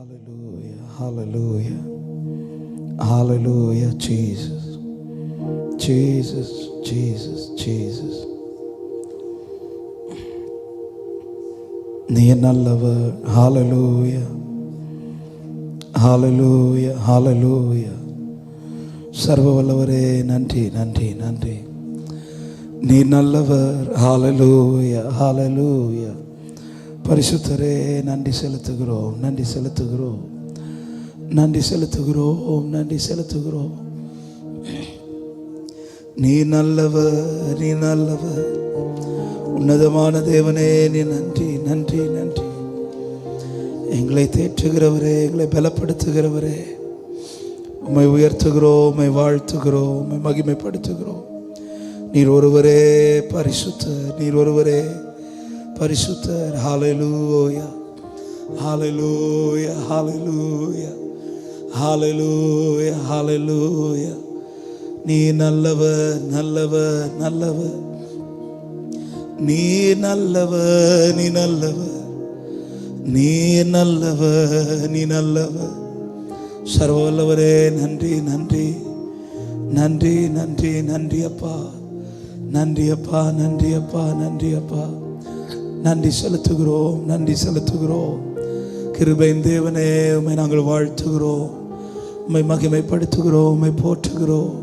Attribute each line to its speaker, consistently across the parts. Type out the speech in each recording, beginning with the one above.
Speaker 1: Hallelujah, hallelujah, hallelujah, Jesus, Jesus, Jesus, Jesus. நீ நல்லவர். Hallelujah, hallelujah, hallelujah. சர்வ வல்லவரே நன்றி, நன்றி, நன்றி. நீ நல்லவர். Hallelujah, hallelujah. பரிசுத்தரே நன்றி செலுத்துகிறோம், நன்றி செலுத்துகிறோம், நன்றி செலுத்துகிறோம், நன்றி செலுத்துகிறோம். நீ நல்லவர், நீ நல்லவர். உன்னதமான தேவனே நீ நன்றி, நன்றி, நன்றி. எங்களை தேற்றுகிறவரே, எங்களை பலப்படுத்துகிறவரே, உம்மை உயர்த்துகிறோம், உம்மை வாழ்த்துகிறோம், உம்மை மகிமைப்படுத்துகிறோம். நீர் ஒருவரே பரிசுத்தர், நீர் ஒருவரே பரிசுத்தர். ஹalleluya, ஹalleluya, ஹalleluya, ஹalleluya, ஹalleluya. நீ நல்லவர், நல்லவர், நல்லவர். நீ நல்லவர், நீ நல்லவர், நீ நல்லவர், நீ நல்லவர். சர்வ வல்லவரே நன்றி, நன்றி, நன்றி, நன்றி, நன்றி அப்பா, நன்றி அப்பா, நன்றி அப்பா, நன்றி அப்பா. நன்றி செலுத்துகிறோம், நன்றி செலுத்துகிறோம். கிருபையின் தேவனே உம்மை நாங்கள் வாழ்த்துகிறோம், உம்மை மகிமைப்படுத்துகிறோம், உம்மை போற்றுகிறோம்.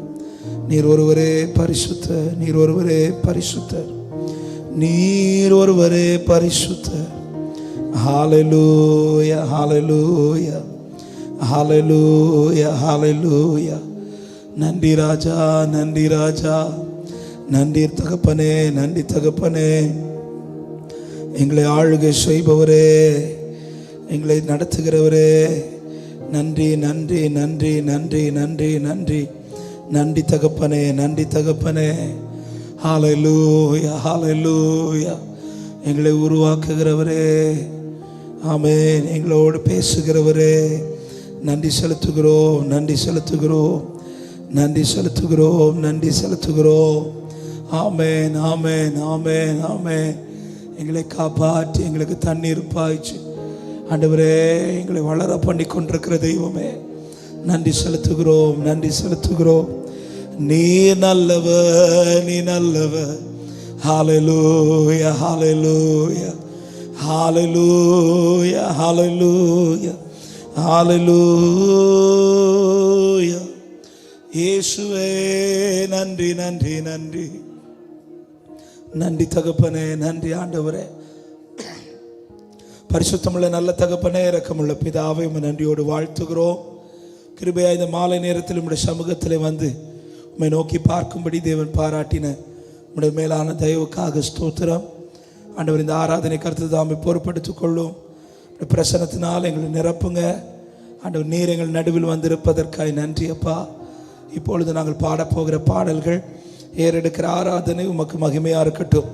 Speaker 1: நீர் ஒருவரே பரிசுத்தர், நீர் ஒருவரே பரிசுத்தர், நீர் ஒருவரே பரிசுத்தர். ஹalleluya, ஹalleluya, ஹalleluya, ஹalleluya. நன்றி ராஜா, நன்றி ராஜா, நன்றி தகப்பனே, நன்றி தகப்பனே. எங்களை ஆளுகை செய்பவரே, எங்களை நடத்துகிறவரே, நன்றி, நன்றி, நன்றி, நன்றி, நன்றி, நன்றி, நன்றி தகப்பனே, நன்றி தகப்பனே. ஹalleluya, ஹalleluya. எங்களை உருவாக்குகிறவரே, ஆமென். எங்களோடு பேசுகிறவரே, நன்றி செலுத்துகிறோம், நன்றி செலுத்துகிறோம், நன்றி செலுத்துகிறோம், நன்றி செலுத்துகிறோம். ஆமென், ஆமென், ஆமென், ஆமென். எங்களை காப்பாற்றி எங்களுக்கு தண்ணீர் பாய்ச்சி ஆண்டவரே எங்களை வளர பண்ணி கொண்டிருக்கிற தெய்வமே, நன்றி செலுத்துகிறோம், நன்றி செலுத்துகிறோம். நீ நல்லவர், நீ நல்லவர். ஹalleluya, ஹalleluya, ஹalleluya, ஹalleluya, ஹalleluya. இயேசுவே நன்றி, நன்றி, நன்றி, நன்றி தகப்பனே, நன்றி ஆண்டவரே. பரிசுத்தமுள்ள நல்ல தகப்பனே, இரக்கமுள்ள பிதாவை உம்மை நன்றியோடு வாழ்த்துகிறோம். கிருபையா இந்த மாலை நேரத்தில் உம்முடைய சமூகத்தில் வந்து உம்மை நோக்கி பார்க்கும்படி தேவன் பாராட்டின உம்முடைய மேலான தயவுக்காக ஸ்தோத்திரம். ஆண்டவர் இந்த ஆராதனை கருத்து தாமை பொறுப்படுத்திக் கொள்ளும். பிரசனத்தினால் எங்களை நிரப்புங்க ஆண்டவர். நீர் எங்கள் நடுவில் வந்திருப்பதற்காக நன்றி அப்பா. இப்பொழுது நாங்கள் பாடப்போகிற பாடல்கள், ஏறெடுக்கிற ஆராதனை உமக்கு மகிமையா இருக்கட்டும்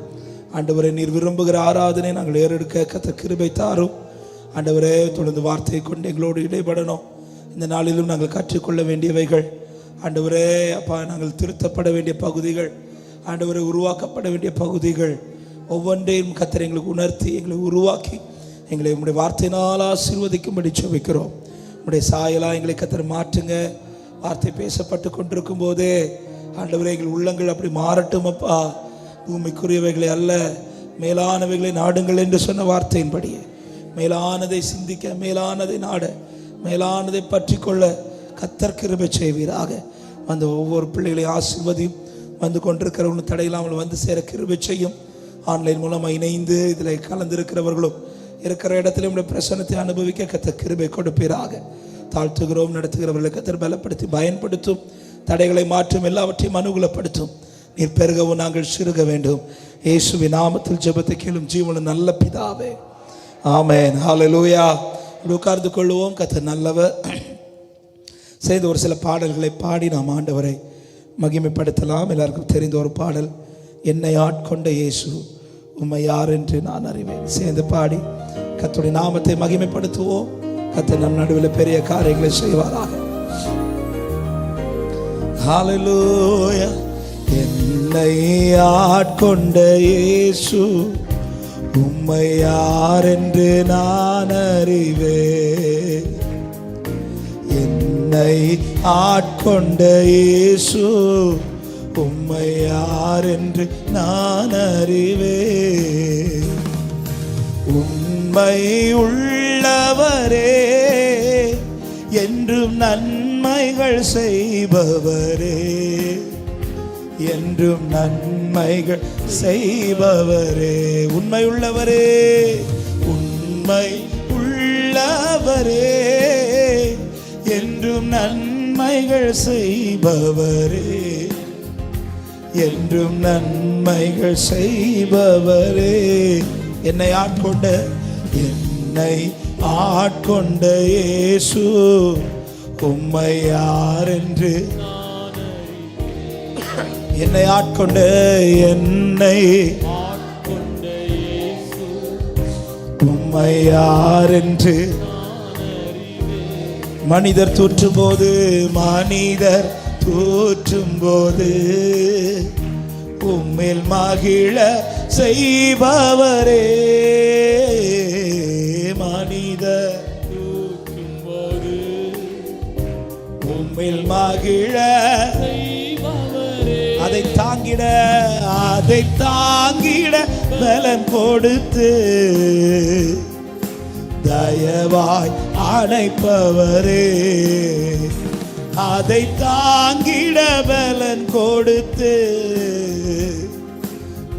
Speaker 1: ஆண்டவரே. நீர் விரும்புகிற ஆராதனை நாங்கள் ஏறெடுக்க கர்த்தர் கிருபை தாரும் ஆண்டவரே. தொடர்ந்து வார்த்தையை கொண்டு எங்களோடு இடைபடணும். இந்த நாளிலும் நாங்கள் கற்றுக்கொள்ள வேண்டியவைகள் ஆண்டவரே அப்பா, நாங்கள் திருத்தப்பட வேண்டிய பகுதிகள் ஆண்டவரே, உருவாக்கப்பட வேண்டிய பகுதிகள் ஒவ்வொன்றையும் கர்த்தர் எங்களுக்கு உணர்த்தி எங்களை உருவாக்கி எங்களை உம்முடைய வார்த்தையினால் ஆசீர்வதிக்கும்படி ஜெபிக்கிறோம். உம்முடைய சாயலா எங்களை கர்த்தர் மாற்றுங்க. வார்த்தை பேசப்பட்டு கொண்டிருக்கும் போதே ஆண்டவரே எங்கள் உள்ளங்கள் அப்படி மாறட்டும் அப்பா. பூமிக்குரியவைகளை அல்ல மேலானவைகளை நாடுங்கள் என்று சொன்ன வார்த்தையின்படியே மேலானதை சிந்திக்க, மேலானதை நாட, மேலானதை பற்றி கொள்ள கர்த்தர் கிருபை செய்வீராக. அந்த ஒவ்வொரு பிள்ளைகளையும் ஆசீர்வதியும், வந்து கொண்டிருக்கிறவங்களும் தடையில்லாமல் வந்து சேர கிருபை செய்யும். ஆன்லைன் மூலமாக இணைந்து இதில் கலந்திருக்கிறவர்களும் இருக்கிற இடத்துல உடைய பிரசன்னத்தை அனுபவிக்க கர்த்தர் கிருபை கொடுப்பீராக. தாழ்த்துகிறோம். நடத்துகிறவர்களை கர்த்தர் பலப்படுத்தி பயன்படுத்தும். தடைகளை மாற்றும், எல்லாவற்றையும் அனுகூலப்படுத்தும். நீர் பெருகவும் நாங்கள் சிறுக வேண்டும். இயேசுவின் நாமத்தில் ஜெபத்தை கேளும் ஜீவனுள்ள நல்ல பிதாவே, ஆமென். ஹalleluya. உட்கார்ந்து கொள்வோம். கர்த்தர் நல்லவர். செய்த ஒரு சில பாடல்களை பாடி நாம் ஆண்டவரை மகிமைப்படுத்தலாம். எல்லாருக்கும் தெரிந்த ஒரு பாடல், என்னை ஆட்கொண்ட இயேசு உம்மை யார் என்று நான் அறிவேன். சேர்ந்து பாடி கர்த்தருடைய நாமத்தை மகிமைப்படுத்துவோம். கர்த்தர் நம் நடுவில் பெரிய காரியங்களை செய்வாராக. ஹalleluya. என்னை ஆட்கொண்ட இயேசு உம்மை யார் என்று நான் அறிவேன். என்னை ஆட்கொண்ட இயேசு உம்மை யார் என்று நான் அறிவேன். உண்மை உள்ளவரே, என்றும் நன்மைகள் செய்பவரே, என்றும் நன்மைகள் செய்பவரே. உண்மை உள்ளவரே, உண்மை உள்ளவரே, என்றும் நன்மைகள் செய்பவரே, என்றும் நன்மைகள் செய்பவரே. என்னை ஆட்கொண்ட இயேசு உம்மை யார் என்று, என்னை ஆட்கொண்ட இயேசு உம்மை யார் என்று. மனிதர் தூற்றும் போது உம்மில் மகிழ செய்பவரே. மனிதர் தூற்றும் போது உம்மில் மகிழ செய்பவரே. அதை தாங்கிட பலன் கொடுத்து தயவாய் அணைப்பவரே. அதை தாங்கிட பலன் கொடுத்து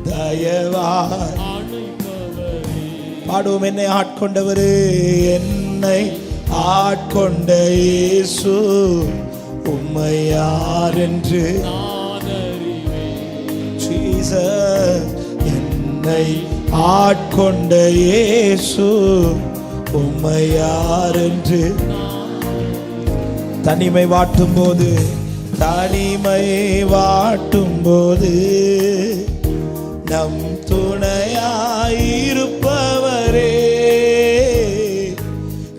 Speaker 1: தயவாய் அணைப்பவரே. பாடுவோம். என்னை ஆட்கொண்டவரே, என்னை ஆட்கொண்ட இயேசு உம்மை யார் என்று ஜீசஸ். என்னை ஆட்கொண்ட இயேசு உம்மை யார் என்று. தனிமை வாட்டும் போது நம் துணையாயிருப்பவரே.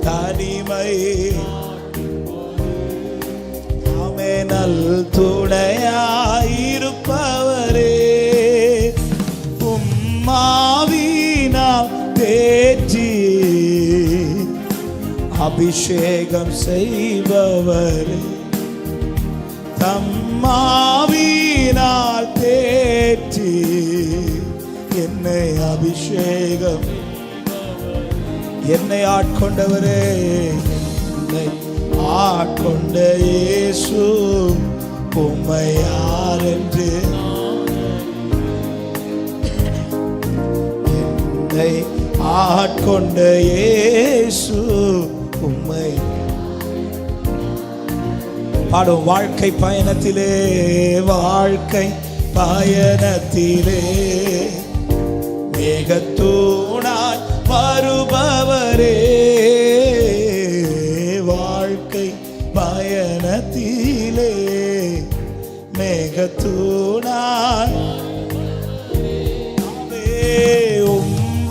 Speaker 1: தனிமை நல் துணையாயிருப்பவரே. உம்மாவினால் தேற்றி அபிஷேகம் செய்பவரே. தம்மாவினால் தேற்றி என்னை அபிஷேகம். என்னை ஆட்கொண்டவரே, என்னை ஆட்கொண்ட இயேசு உம்மை யார் என்று. என்னை ஆட்கொண்ட இயேசு உம்மை. பாடும். வாழ்க்கை பயணத்திலே மேகத்தூணாய் வருபவரே. வாழ்க்கை பயணத்திலே மேகத்தூணாய்.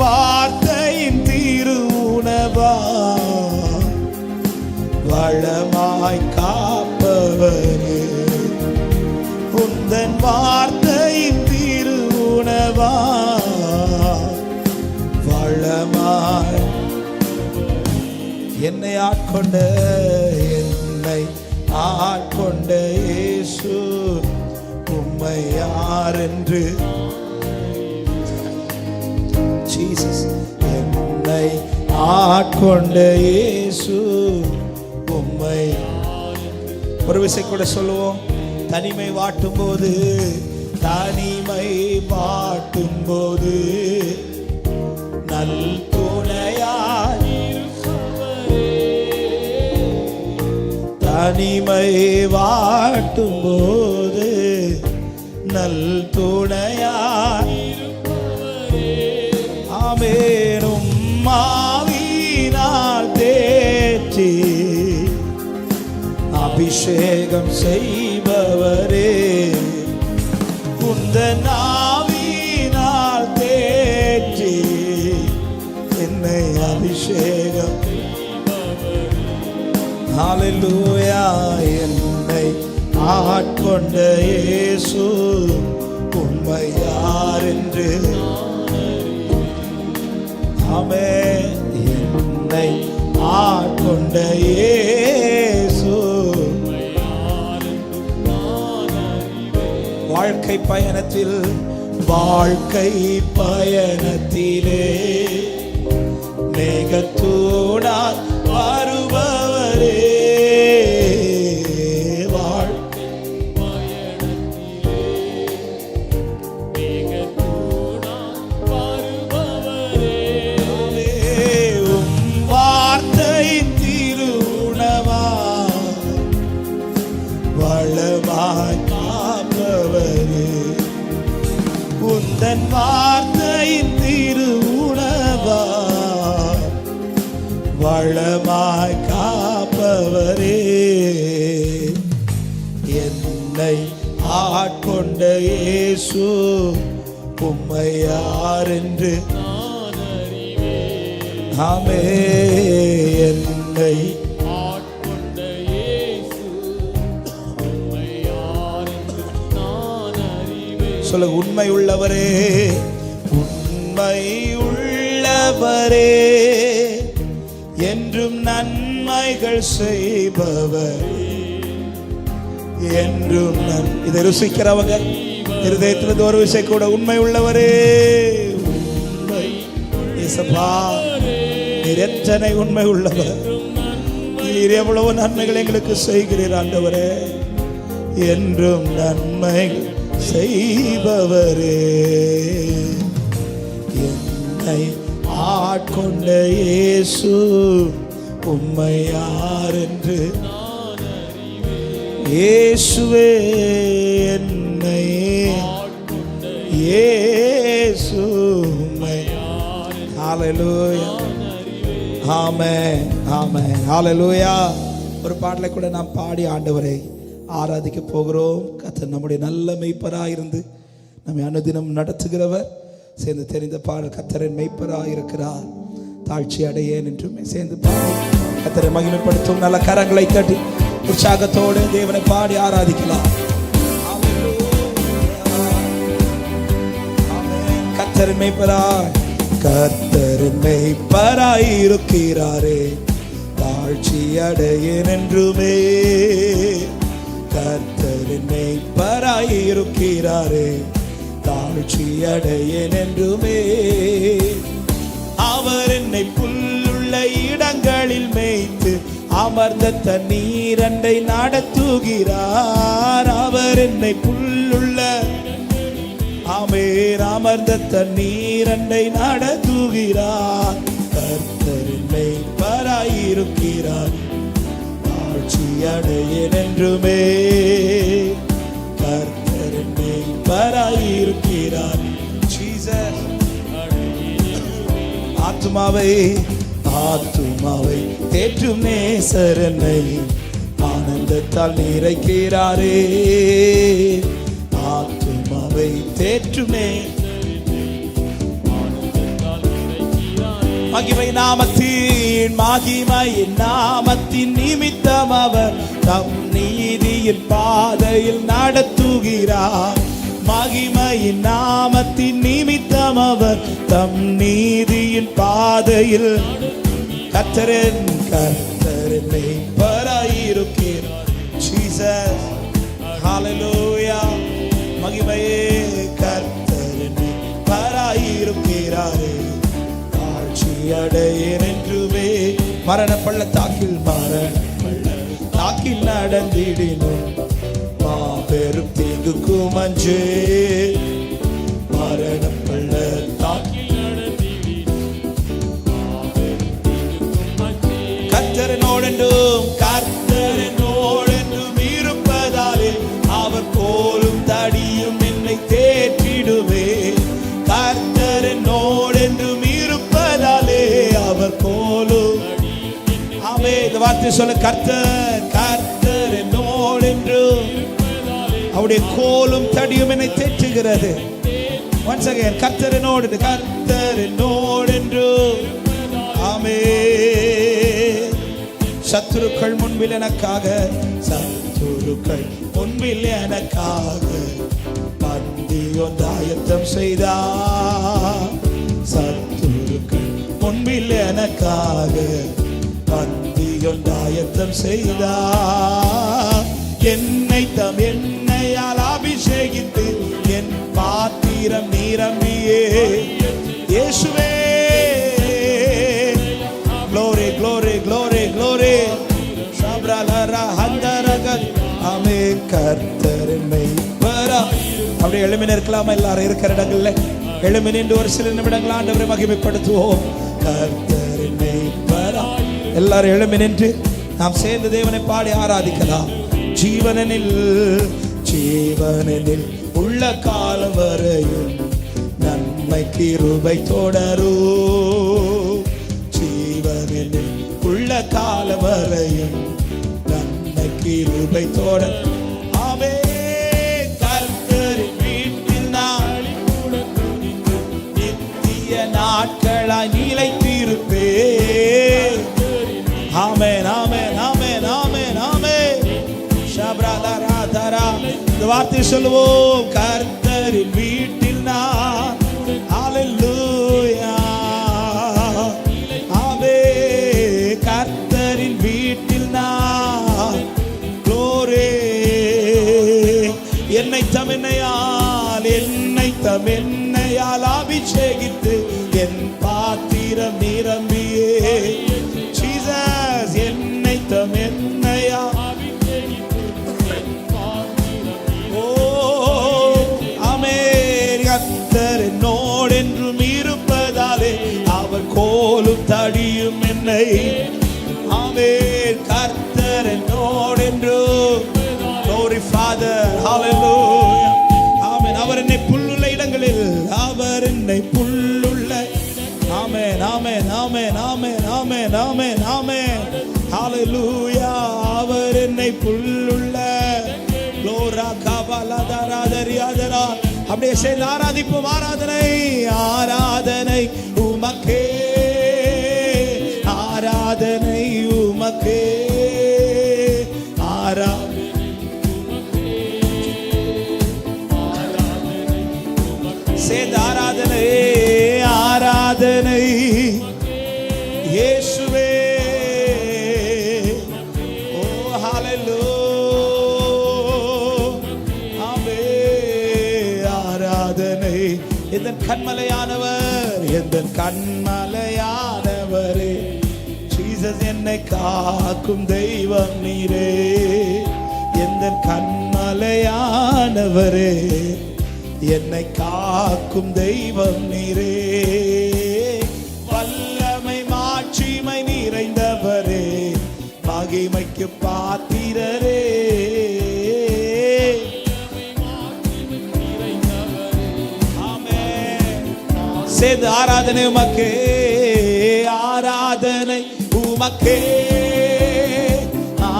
Speaker 1: வார்த்தையின் திருவுணவா வளமாய் காப்பவரே. உந்தன் வார்த்தையின் திருவுணவா வளமாய். என்னை ஆட்கொண்ட இயேசு உம்மை யார் என்று. ஜீசஸ். என்னை ஆட்கொண்ட இயேசு உம்மை. ஒரு விசை கூட சொல்லுவோம். தனிமை வாட்டும் போது நல் துணையாயிருப்பவரே. தனிமை வாட்டும் போது நல் துணையாயிருப்பவரே. ஆமென். மாவினால் தேற்றி அபிஷேகம் செய்பவரே. உந்தன் ஆவியினால் தேற்றி என்னை அபிஷேகம். ஹல்லேலூயா. என்னை ஆட்கொண்ட இயேசு உம்மை யார் என்று. ஆமென். என்னை ஆட்கொண்ட இயேசு வாழ்க்கை பயணத்தில் பயணத்திலே மேகத்தூடால் வருபவரே, வாழ்க்கை பயணத்திலே மேகத்தூடால் வருபவரே, உம் வார்த்தை திருவுணவா வளமாய் காப்பவரே, உந்தன் வார்த்தையின் திருவுணவா வளமாய் காப்பவரே, என்னை ஆட்கொண்ட இயேசு உம்மை யார் என்று நான் அறிவேன். ஆமே, என்னை ஆட்கொண்ட இயேசு உம்மை யார் என்று நான் அறிவேன். சொல்ல, உண்மை உள்ளவரே, உண்மை உள்ளவரே, என்றும் நன்மைகள் செய்பவர், என்றும் இதை ருசிக்கிறவங்க இருதயத்திலிருந்து ஒரு விஷயம் கூட, உண்மை உள்ளவரே, உண்மை இயேசப்பா, நீர் எத்தனை உண்மை உள்ளவர், நீர் எவ்வளவு நன்மைகள் எங்களுக்கு செய்கிறீர் ஆண்டவரே, என்றும் நன்மைகள் செய்பவரே, என்னை ஆட்கொண்ட இயேசு உம்மை யார் என்று நான் அறிவேன். இயேசுவே, என்னை ஆட்கொண்ட இயேசு உம்மை யார். ஹல்லேலூயா, ஆமென், ஆமென், ஹல்லேலூயா. ஒரு பாடலை கூட நாம் பாடி ஆண்டவரை ஆராதிக்க போகிறோம். கர்த்தர் நம்முடைய நல்ல மெய்ப்பராக இருந்து நம்மை அனுதினம் நடத்துகிறவர். சேர்ந்து தெரிந்த பாடல், கர்த்தரின் மெய்ப்பராக இருக்கிறார், தாழ்ச்சி அடையேன் என்றும் சேர்ந்து பாடி கர்த்தரை மகிமைப்படுத்தும். நல்ல கரங்களை தட்டி உற்சாகத்தோடு தேவனை பாடி ஆராதிக்கலாம். கர்த்தரின் மெய்ப்பராய், கர்த்தரின் மெய்ப்பராய் இருக்கிறாரே, தாழ்ச்சி அடையேன் என்றுமே. கர்த்தரின் மெய்ப்பராய் இருக்கிறாரே, தாழ்ச்சி அடையேன் என்றுமே. அவர் என்னை புல்லுள்ள இடங்களில் மேய்த்து அமர்ந்த தண்ணீரண்டை நடத்துகிறார். அவர் என்னை புல்லுள்ள அமர்ந்த தண்ணீரண்டை நடத்துகிறார். கர்த்தர் மெய்ப்பராய் இருக்கிறார், தாழ்ச்சி அடையேன் என்றுமே. கர்த்தர் மெய்ப்பராய் இருக்கிறார். ஜீசஸ், ஆத்துமாவை தேற்றும் நேசரனை ஆனந்தத்தால் நிறைக்கிறாரே. ஆத்துமாவை தேற்றும் மகிமையின் நாமத்தின் நிமித்தம் அவர் தம் நீதியின் பாதையில் நடத்துகிறார். மகிமையின் நாமத்தின் நிமித்தம் அவர் தம் நீதியின் பாதையில். கர்த்தரின் மெய்ப்பராய் இருக்கிறார். ஜீசஸ், ஹல்லேலூயா. மகிமையே, கர்த்தரின் மெய்ப்பராய் இருக்கிறாரே, தாழ்ச்சி அடையேன் என்றுமே. மரண பள்ளத்தாக்கில் நடந்திடினும் மாபெரும் தீங்குக்கும் அஞ்சே. மரண பள்ளத்தாக்கில் நடந்திடினும் கர்த்தரனோடென்றும் இருப்பதாலே அவர் கோலும் தடியும் என்னை தேற்றிடுவே. கர்த்தரனோடென்றும் இருப்பதாலே அவர் கோலும். ஆமே, இந்த வார்த்தை சொல்ல, கர்த்தரனோடென்றும் அவருடைய கோலும் தடியும் என்னை தேற்றுகிறது. once again, கர்த்தரனோடென்றும். ஆமே, சத்துருக்கள் முன்பில் எனக்காக பந்தியொன்றாயத்தம் செய்தார். சத்துருக்கள் முன்பில் எனக்காக பந்தியொன்றாயத்தம் செய்தார். என்னையால் அபிஷேகித்து என் பாத்திரம் நிரம்பியே இயேசுவே glory glory glory glory சப்ரலரா ஹந்தரகத் ஆமே கர்த்தரின் மேய்ப்பரா. அப்படியே எழும்பி நிற்கலாமா? எல்லாரும் இருக்கிற இடங்கள்ல எழும்பி நின்று ஒரு சில நிமிடங்கள் ஆண்டவரை மகிமைப்படுத்துவோம். கர்த்தரின் மேய்ப்பரா. எல்லாரும் எழும்பி நின்று நாம் சேர்ந்து தேவனை பாடி ஆராதிக்கலாம். ஜீவனில் ஜீவனில் உள்ள காலம் வரையும் நன்மை கிருபை தொடரும். ஜீவனில் உள்ள காலம் வரையும் நன்மை கிருபை தொடரும். ஆமே கர்த்தரின் வீட்டில் நான் நித்திய நாட்களாய் நிலைத்திருப்பேன். ஆமென் ஆமென் ஆமென் ஆமென் ஆமென். ஷப்ரலராதரா. இந்த வார்த்தை சொல்லுவோம். கர்த்தரின் வீட்டில் நான் ஹல்லேலூயா. ஆமே கர்த்தரின் வீட்டில் நான் glory. என்னை தமென்னையால் அபிஷேகித்து என் பாத்திரம் நிரம்பியே ஜீசஸ். என்னை தமென்னையா கர்த்தர் என்னோடென்றும் இருப்பதாலே அவர் கோலும் தடியும் என்னை. ஆமென் கர்த்தர் என்னோடென்றும் glory Father hallelujah. ஆமென். அவர் என்னை புல்லுள்ள இடங்களில் அவர் என்னை புல்லுள்ள ஆமென் ஆமென் ஆமென் ஆமென் ஆமென் ஆமென் ஆமென் hallelujah. அவர் என்னை புல்லுள்ள glory கபலதராதரியாதரா. அப்படியே சேர்ந்து ஆராதிப்போம். ஆராதனை ஆராதனை உமக்கே ஆராதனை உமக்கே சேர்ந்து ஆராதனை ஆராதனை இயேசுவே. ஓ ஹல்லேலூயா. எந்தன் கண்மலையானவர் எந்தன் கண்மலையானவரே ஜீசஸ். என்னை காக்கும் தெய்வம் நீரே. எந்தன் கண்மலையானவரே என்னை காக்கும் தெய்வம் நீரே. வல்லமை மாட்சிமை நிறைந்தவரே மகிமைக்கு பாத்திரரே. சேர்ந்து ஆராதனை உமக்கே ஆராதனை உமக்கே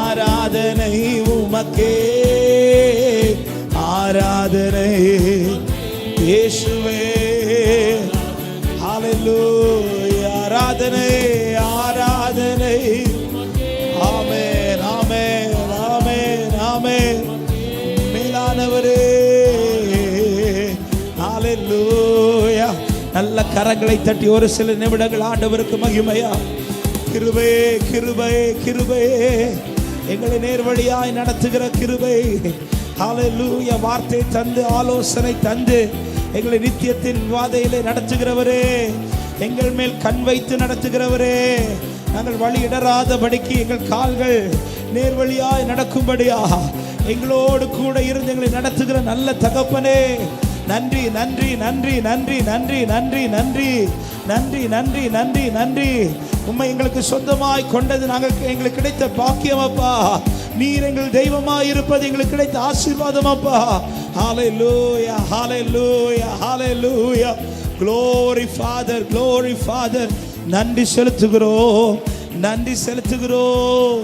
Speaker 1: ஆராதனை உமக்கே ஆராதனை இயேசுவே. ஹல்லேலூயா. ஆராதனை ஆராதனை ஆமென் ஆமென் ஆமென் ஆமென். மேலானவரே ஹல்லேலூயா. நல்ல கரங்களை தட்டி ஒரு சில நிமிடங்கள் ஆண்டவருக்கு மகிமையா. கிருபை கிருபை கிருபை எங்களை நேர்வழியாய் நடத்துகிற கிருபை. ஹல்லேலூயா. வார்த்தை தந்து ஆலோசனை தந்து எங்களை நித்தியத்தின் வாதையிலே நடத்துகிறவரே. எங்கள் மேல் கண் வைத்து நடத்துகிறவரே. நாங்கள் வழி இடராதபடிக்கு எங்கள் கால்கள் நேர்வழியாய் நடக்கும்படியா எங்களோடு கூட இருந்து எங்களை நடத்துகிற நல்ல தகப்பனே. நன்றி நன்றி நன்றி நன்றி நன்றி நன்றி நன்றி நன்றி நன்றி நன்றி நன்றி. உம்மை எங்களுக்கு சொந்தமாய் கொண்டது எங்களுக்கு கிடைத்த பாக்கியம் அப்பா. நீர் எங்கள் தெய்வமாய் இருப்பது எங்களுக்கு கிடைத்த ஆசீர்வாதம் அப்பா. ஹல்லேலூயா ஹல்லேலூயா ஹல்லேலூயா. glory Father glory Father. நன்றி செலுத்துகிறோம் நன்றி செலுத்துகிறோம்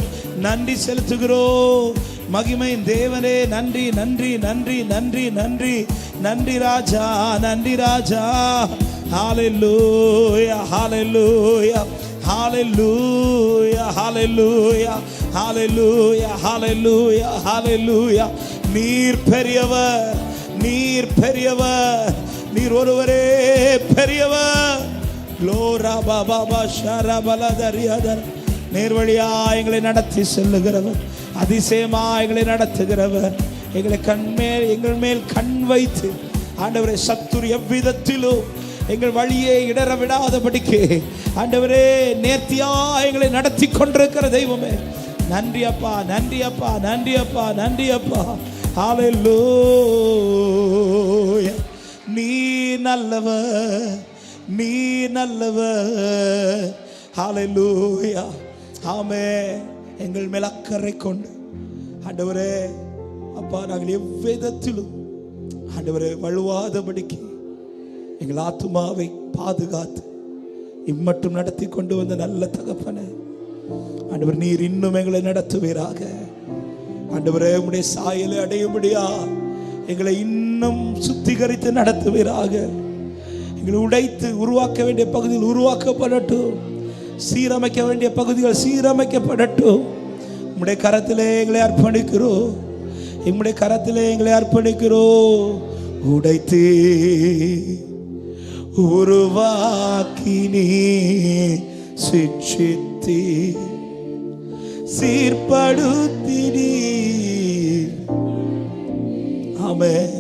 Speaker 1: நன்றி செலுத்துகிறோம். மகிமையின் தேவனே நன்றி நன்றி நன்றி நன்றி நன்றி நன்றி ராஜா நன்றி ராஜா. ஹல்லேலூயா ஹல்லேலூயா ஹல்லேலூயா ஹல்லேலூயா ஹல்லேலூயா ஹல்லேலூயா ஹல்லேலூயா. நீர் பெரியவர் நீர் பெரியவர் நீர் ஒருவரே பெரியவர். லோரா பாபா ஷரபலதரியாதர். நேர்வழியா எங்களை நடத்தி செல்லுகிறவர் அதிசயமா எங்களை நடத்துகிறவர் எங்கள் மேல் கண் வைத்து ஆண்டவரே, சத்துரு எவ்விதத்திலும் எங்கள் வழியை இடற விடாதபடிக்கு ஆண்டவரே நேர்த்தியா எங்களை நடத்தி கொண்டிருக்கிற தெய்வமே, நன்றி அப்பா, நன்றி அப்பா, நன்றி அப்பா, நன்றி அப்பா. ஹல்லேலூயா. நீ நல்லவர், நீ நல்லவர். ஹல்லேலூயா. ஆமென். எங்கள் மேல் அக்கறை கொண்டு ஆண்டவரே அப்பா, நாங்கள் எவ்விதத்திலும் ஆண்டவரே வழுவாதபடிக்கு எங்கள் ஆத்துமாவை பாதுகாத்து இம்மட்டும் நடத்தி கொண்டு வந்த நல்ல தகப்பனே, ஆண்டவர் நீர் இன்னும் எங்களை நடத்துவீராக. ஆண்டவரே உம்முடைய சாயலை அடையும்படியா எங்களை இன்னும் சுத்திகரித்து நடத்துவீராக. எங்களை உடைத்து உருவாக்க வேண்டிய பகுதியில் உருவாக்கப்படட்டும், சீரமைக்க வேண்டிய பகுதிகள் சீரமைக்கப்படட்டும். உம்முடைய கரத்திலே எங்களை அர்ப்பணிக்கிறோம், எம்முடைய கரத்திலே எங்களை அர்ப்பணிக்கிறோம். உடைத்து உருவாக்கினே சிட்சித்தே சீர்படுத்தினே. ஆமென்.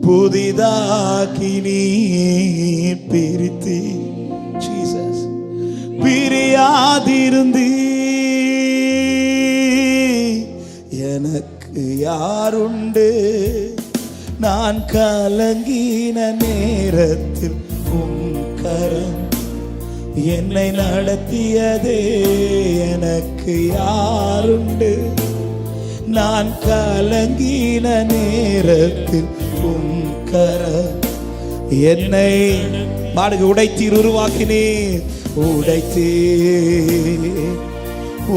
Speaker 1: புதிதாக்கினே பிரித்து ஜீசஸ் பிரியாதிருந்தே. எனக்கு யாருண்டு? நான் கலங்கின நேரத்தில் உம் கரம் என்னை நடத்தியதே. எனக்கு யாருண்டு? நான் கலங்கின நேரத்தில் உம் கரம் என்னை பாடுக. உடைத்தீர் உருவாக்கினீர், உடைத்தீர்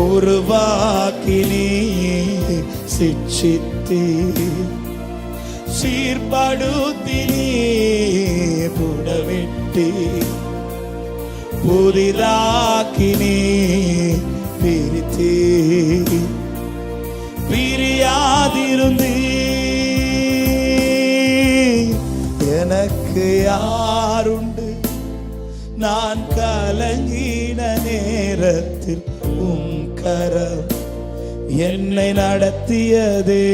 Speaker 1: உருவாக்கினீர் சிட்சித்தீர் சீர்படுத்தினீர் புடவிட்டீர் புதிதாக்கினீர் பிரித்தீர் பிரியாதிருந்தீர். எனக்கு யாருண்டு? நான் கலங்கின நேரத்தில் உம் கரம் என்னை நடத்தியதே.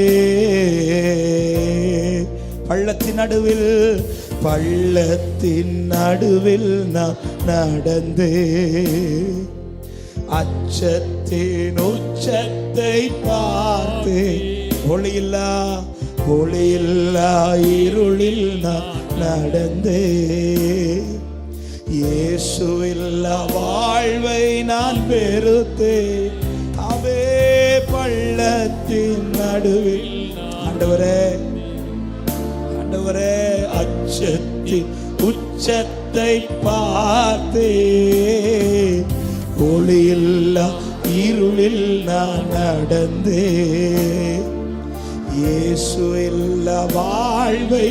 Speaker 1: பள்ளத்தின் நடுவில் நான் நடந்தே. அச்சத்தின் உச்சத்தை பார்த்து ஒளியில்லா இருளில் நான் நடந்தே. இயேசுவில்லா வாழ்வை நான் பெறுத்தேன். அவே பள்ளத்தின் நடுவில் ஆண்டவரே, ஆண்டவரே அச்சத்தின் உச்சத்தை பார்த்தே. ஒளியில்லா இருளில் நான் நடந்தே. இயேசு இல்லா வாழ்வை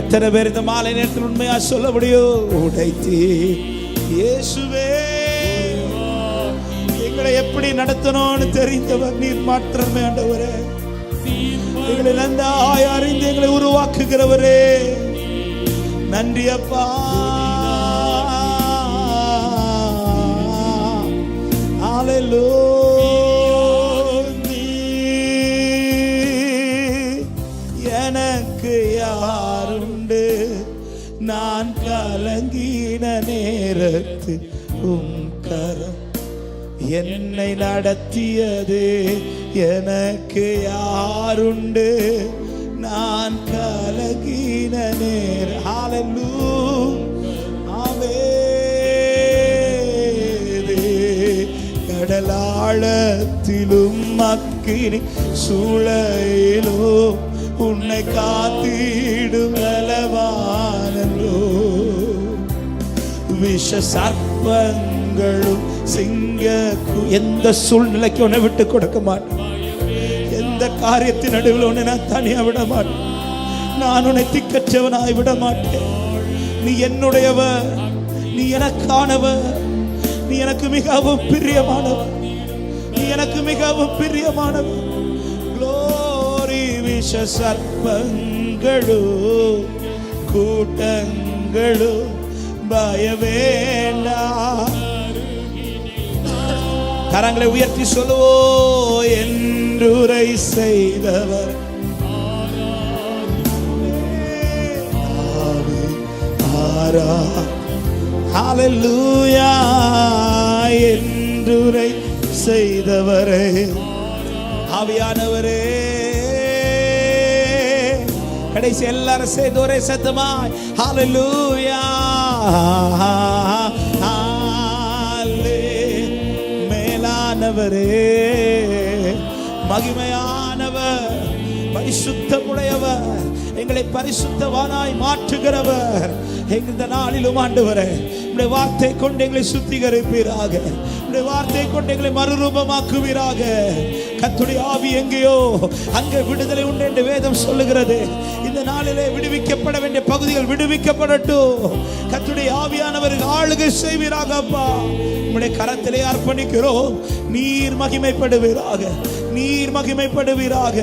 Speaker 1: எத்தனை பேர் இந்த மாலை நேரத்தில் உண்மையா சொல்ல முடியும்? உடைத்தே இயேசுவே. எங்களை எப்படி நடத்தணும்னு தெரிந்தவர் நீர் மாற்றமே. ஆண்டவரே, எங்களை நன்றாய் அறிந்து எங்களை உருவாக்குகிறவரே, நன்றி அப்பா. எனக்கு யாருண்டு? நான் கலங்கின நேரத்து உம் கரம் என்னை நடத்தியதே. எனக்கு யாருண்டு? நான் கலங்கின நேரம். கடலாழத்திலும் அக்கினி சூளையிலும் உன்னை காத்திடும் பலவானோ. விஷ சர்ப்பங்களும் சிங்க எந்த சூழ்நிலைக்கு உன்னை விட்டு கொடுக்க மாட்டேன். எந்த காரியத்தின் நடுவில் உன்னை நான் தனியா விட மாட்டேன். நான் உன்னை திக்கற்றவனாய் விட மாட்டேன். நீ என்னுடையவர், நீ எனக்கானவர், நீ எனக்கு மிகவும் பிரியமானவர், நீ எனக்கு மிகவும் பிரியமானவர். க்ளோரி. விஷ சர்ப்பங்களோ கூட்டங்களோ பயவேண்டா. கரங்களை உயர்த்தி சொல்லுவோ. என்றுரை செய்தவர் மாறா ஹல்லேலூயா என்றுரை செய்தவரே ஆவியானவரே. கடைசி எல்லாரும் சேர்ந்து ஒரே சத்தமாய் ஹல்லேலூயா மேலானவரே மகிமையானவர் பரிசுத்தமுடையவர் எங்களை பரிசுத்தவானாய் மாற்றுகிறவர். இந்த நாளிலும் ஆண்டவரே உம்முடைய வார்த்தை கொண்டு எங்களை சுத்திகரிப்பீராக, உம்முடைய வார்த்தை கொண்டு எங்களை மறுரூபமாக்குவீராக. கர்த்தருடைய ஆவி எங்கேயோ அங்கே விடுதலை உண்டு என்று வேதம் சொல்லுகிறது. இந்த நாளிலே விடுவிக்கப்பட வேண்டிய பகுதிகள் விடுவிக்கப்படட்டும். கர்த்தருடைய ஆவியானவருக்கு ஆளுகை செய்வீராக. அப்பா உம்முடைய கரத்திலே அர்ப்பணிக்கிறோம். நீர் மகிமைப்படுவீராக, நீர் மகிமைப்படுவீராக,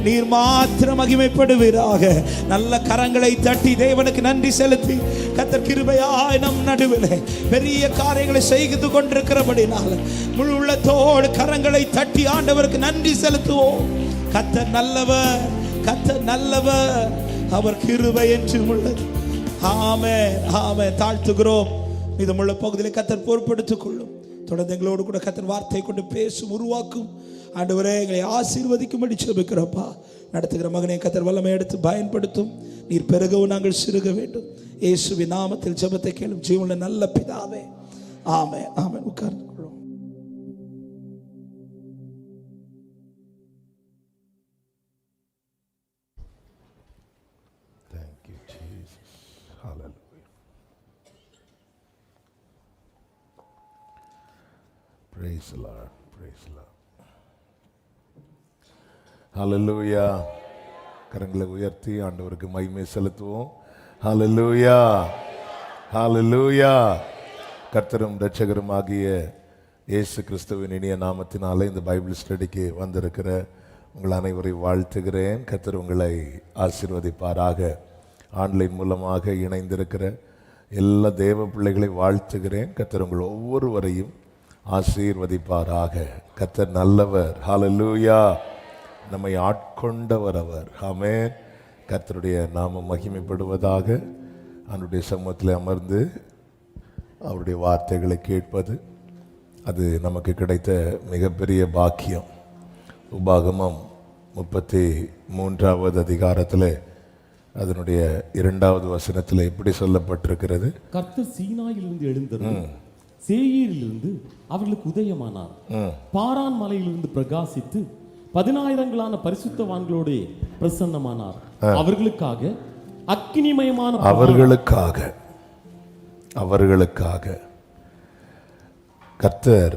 Speaker 1: நீர் மாத்திரம் மகிமைப்படுவீராக. நல்ல கரங்களை தட்டி தேவனுக்கு நன்றி செலுத்தி கர்த்தர் கிருபையாய் நம் நடுவில் பெரிய காரியங்களை செய்து கொண்டிருக்கிறபடினால் முழு உள்ளத்தோடு கரங்களை தட்டி ஆண்டவருக்கு நன்றி செலுத்துவோம். கர்த்தர் நல்லவர், கர்த்தர் நல்லவர், அவர் கிருபை என்று உள்ளது. ஆமென், ஆமென். தாழ்த்துகிறோம். மீதமுள்ள பகுதியில் கர்த்தர் பொறுப்பெடுத்துக் கொள்ளும். தொடர்ந்து எங்களோடு கூட கர்த்தர் வார்த்தை கொண்டு பேசும், உருவாக்கும். ஆண்டவரே எங்களை ஆசீர்வதிக்கும்படி ஜெபிக்கிறப்பா. நடத்துகிற மகனை கர்த்தர் வல்லமை எடுத்து பயன்படுத்தும். நீர் பெருகவும் நாங்கள் சிறுக வேண்டும். இயேசுவின் நாமத்தில் ஜெபத்தை கேளும் ஜீவனுள்ள நல்ல பிதாவே. ஆமென், ஆமென். உட்கார்ந்து கொள்ளும்.
Speaker 2: Thank you, Jesus. Hallelujah. Praise the Lord. Praise the Lord. Hallelujah. கரங்களை உயர்த்தி ஆண்டவருக்கு மகிமை செலுத்துவோம். Hallelujah. Hallelujah. கர்த்தரும் இரட்சகரும் ஆகிய இயேசு கிறிஸ்துவின் இனிய நாமத்தினாலே இந்த பைபிள் ஸ்டடிக்கு வந்திருக்கிற உங்கள் அனைவரையும் வாழ்த்துகிறேன். கர்த்தர் உங்களை ஆசீர்வதிப்பாராக. ஆன்லைன் மூலமாக இணைந்திருக்கிற எல்லா தேவ பிள்ளைகளை வாழ்த்துகிறேன். கர்த்தர் உங்கள் ஒவ்வொருவரையும் ஆசீர்வதிப்பாராக. கர்த்தர் நல்லவர். ஹல்லேலூயா. நம்மை ஆட்கொண்டவர் அவர். ஆமென். கர்த்தருடைய நாமம் மகிமைப்படுவதாக. அவருடைய சமூகத்தில் அமர்ந்து அவருடைய வார்த்தைகளை கேட்பது அது நமக்கு கிடைத்த மிகப்பெரிய பாக்கியம். உபாகமம் 33வது அதிகாரத்தில் அதனுடைய 2வது வசனத்தில் எப்படி சொல்லப்பட்டிருக்கிறது?
Speaker 3: கர்த்தர் சீனாயிலிருந்து எழுந்தது, சேயீரிலிருந்து அவர்களுக்கு உதயமானார், பாரான் மலையிலிருந்து பிரகாசித்து 10,000 பரிசுத்தவான்களோடு பிரசன்னமானார். அவர்களுக்காக அக்கினிமயமான அவர்களுக்காக கர்த்தர்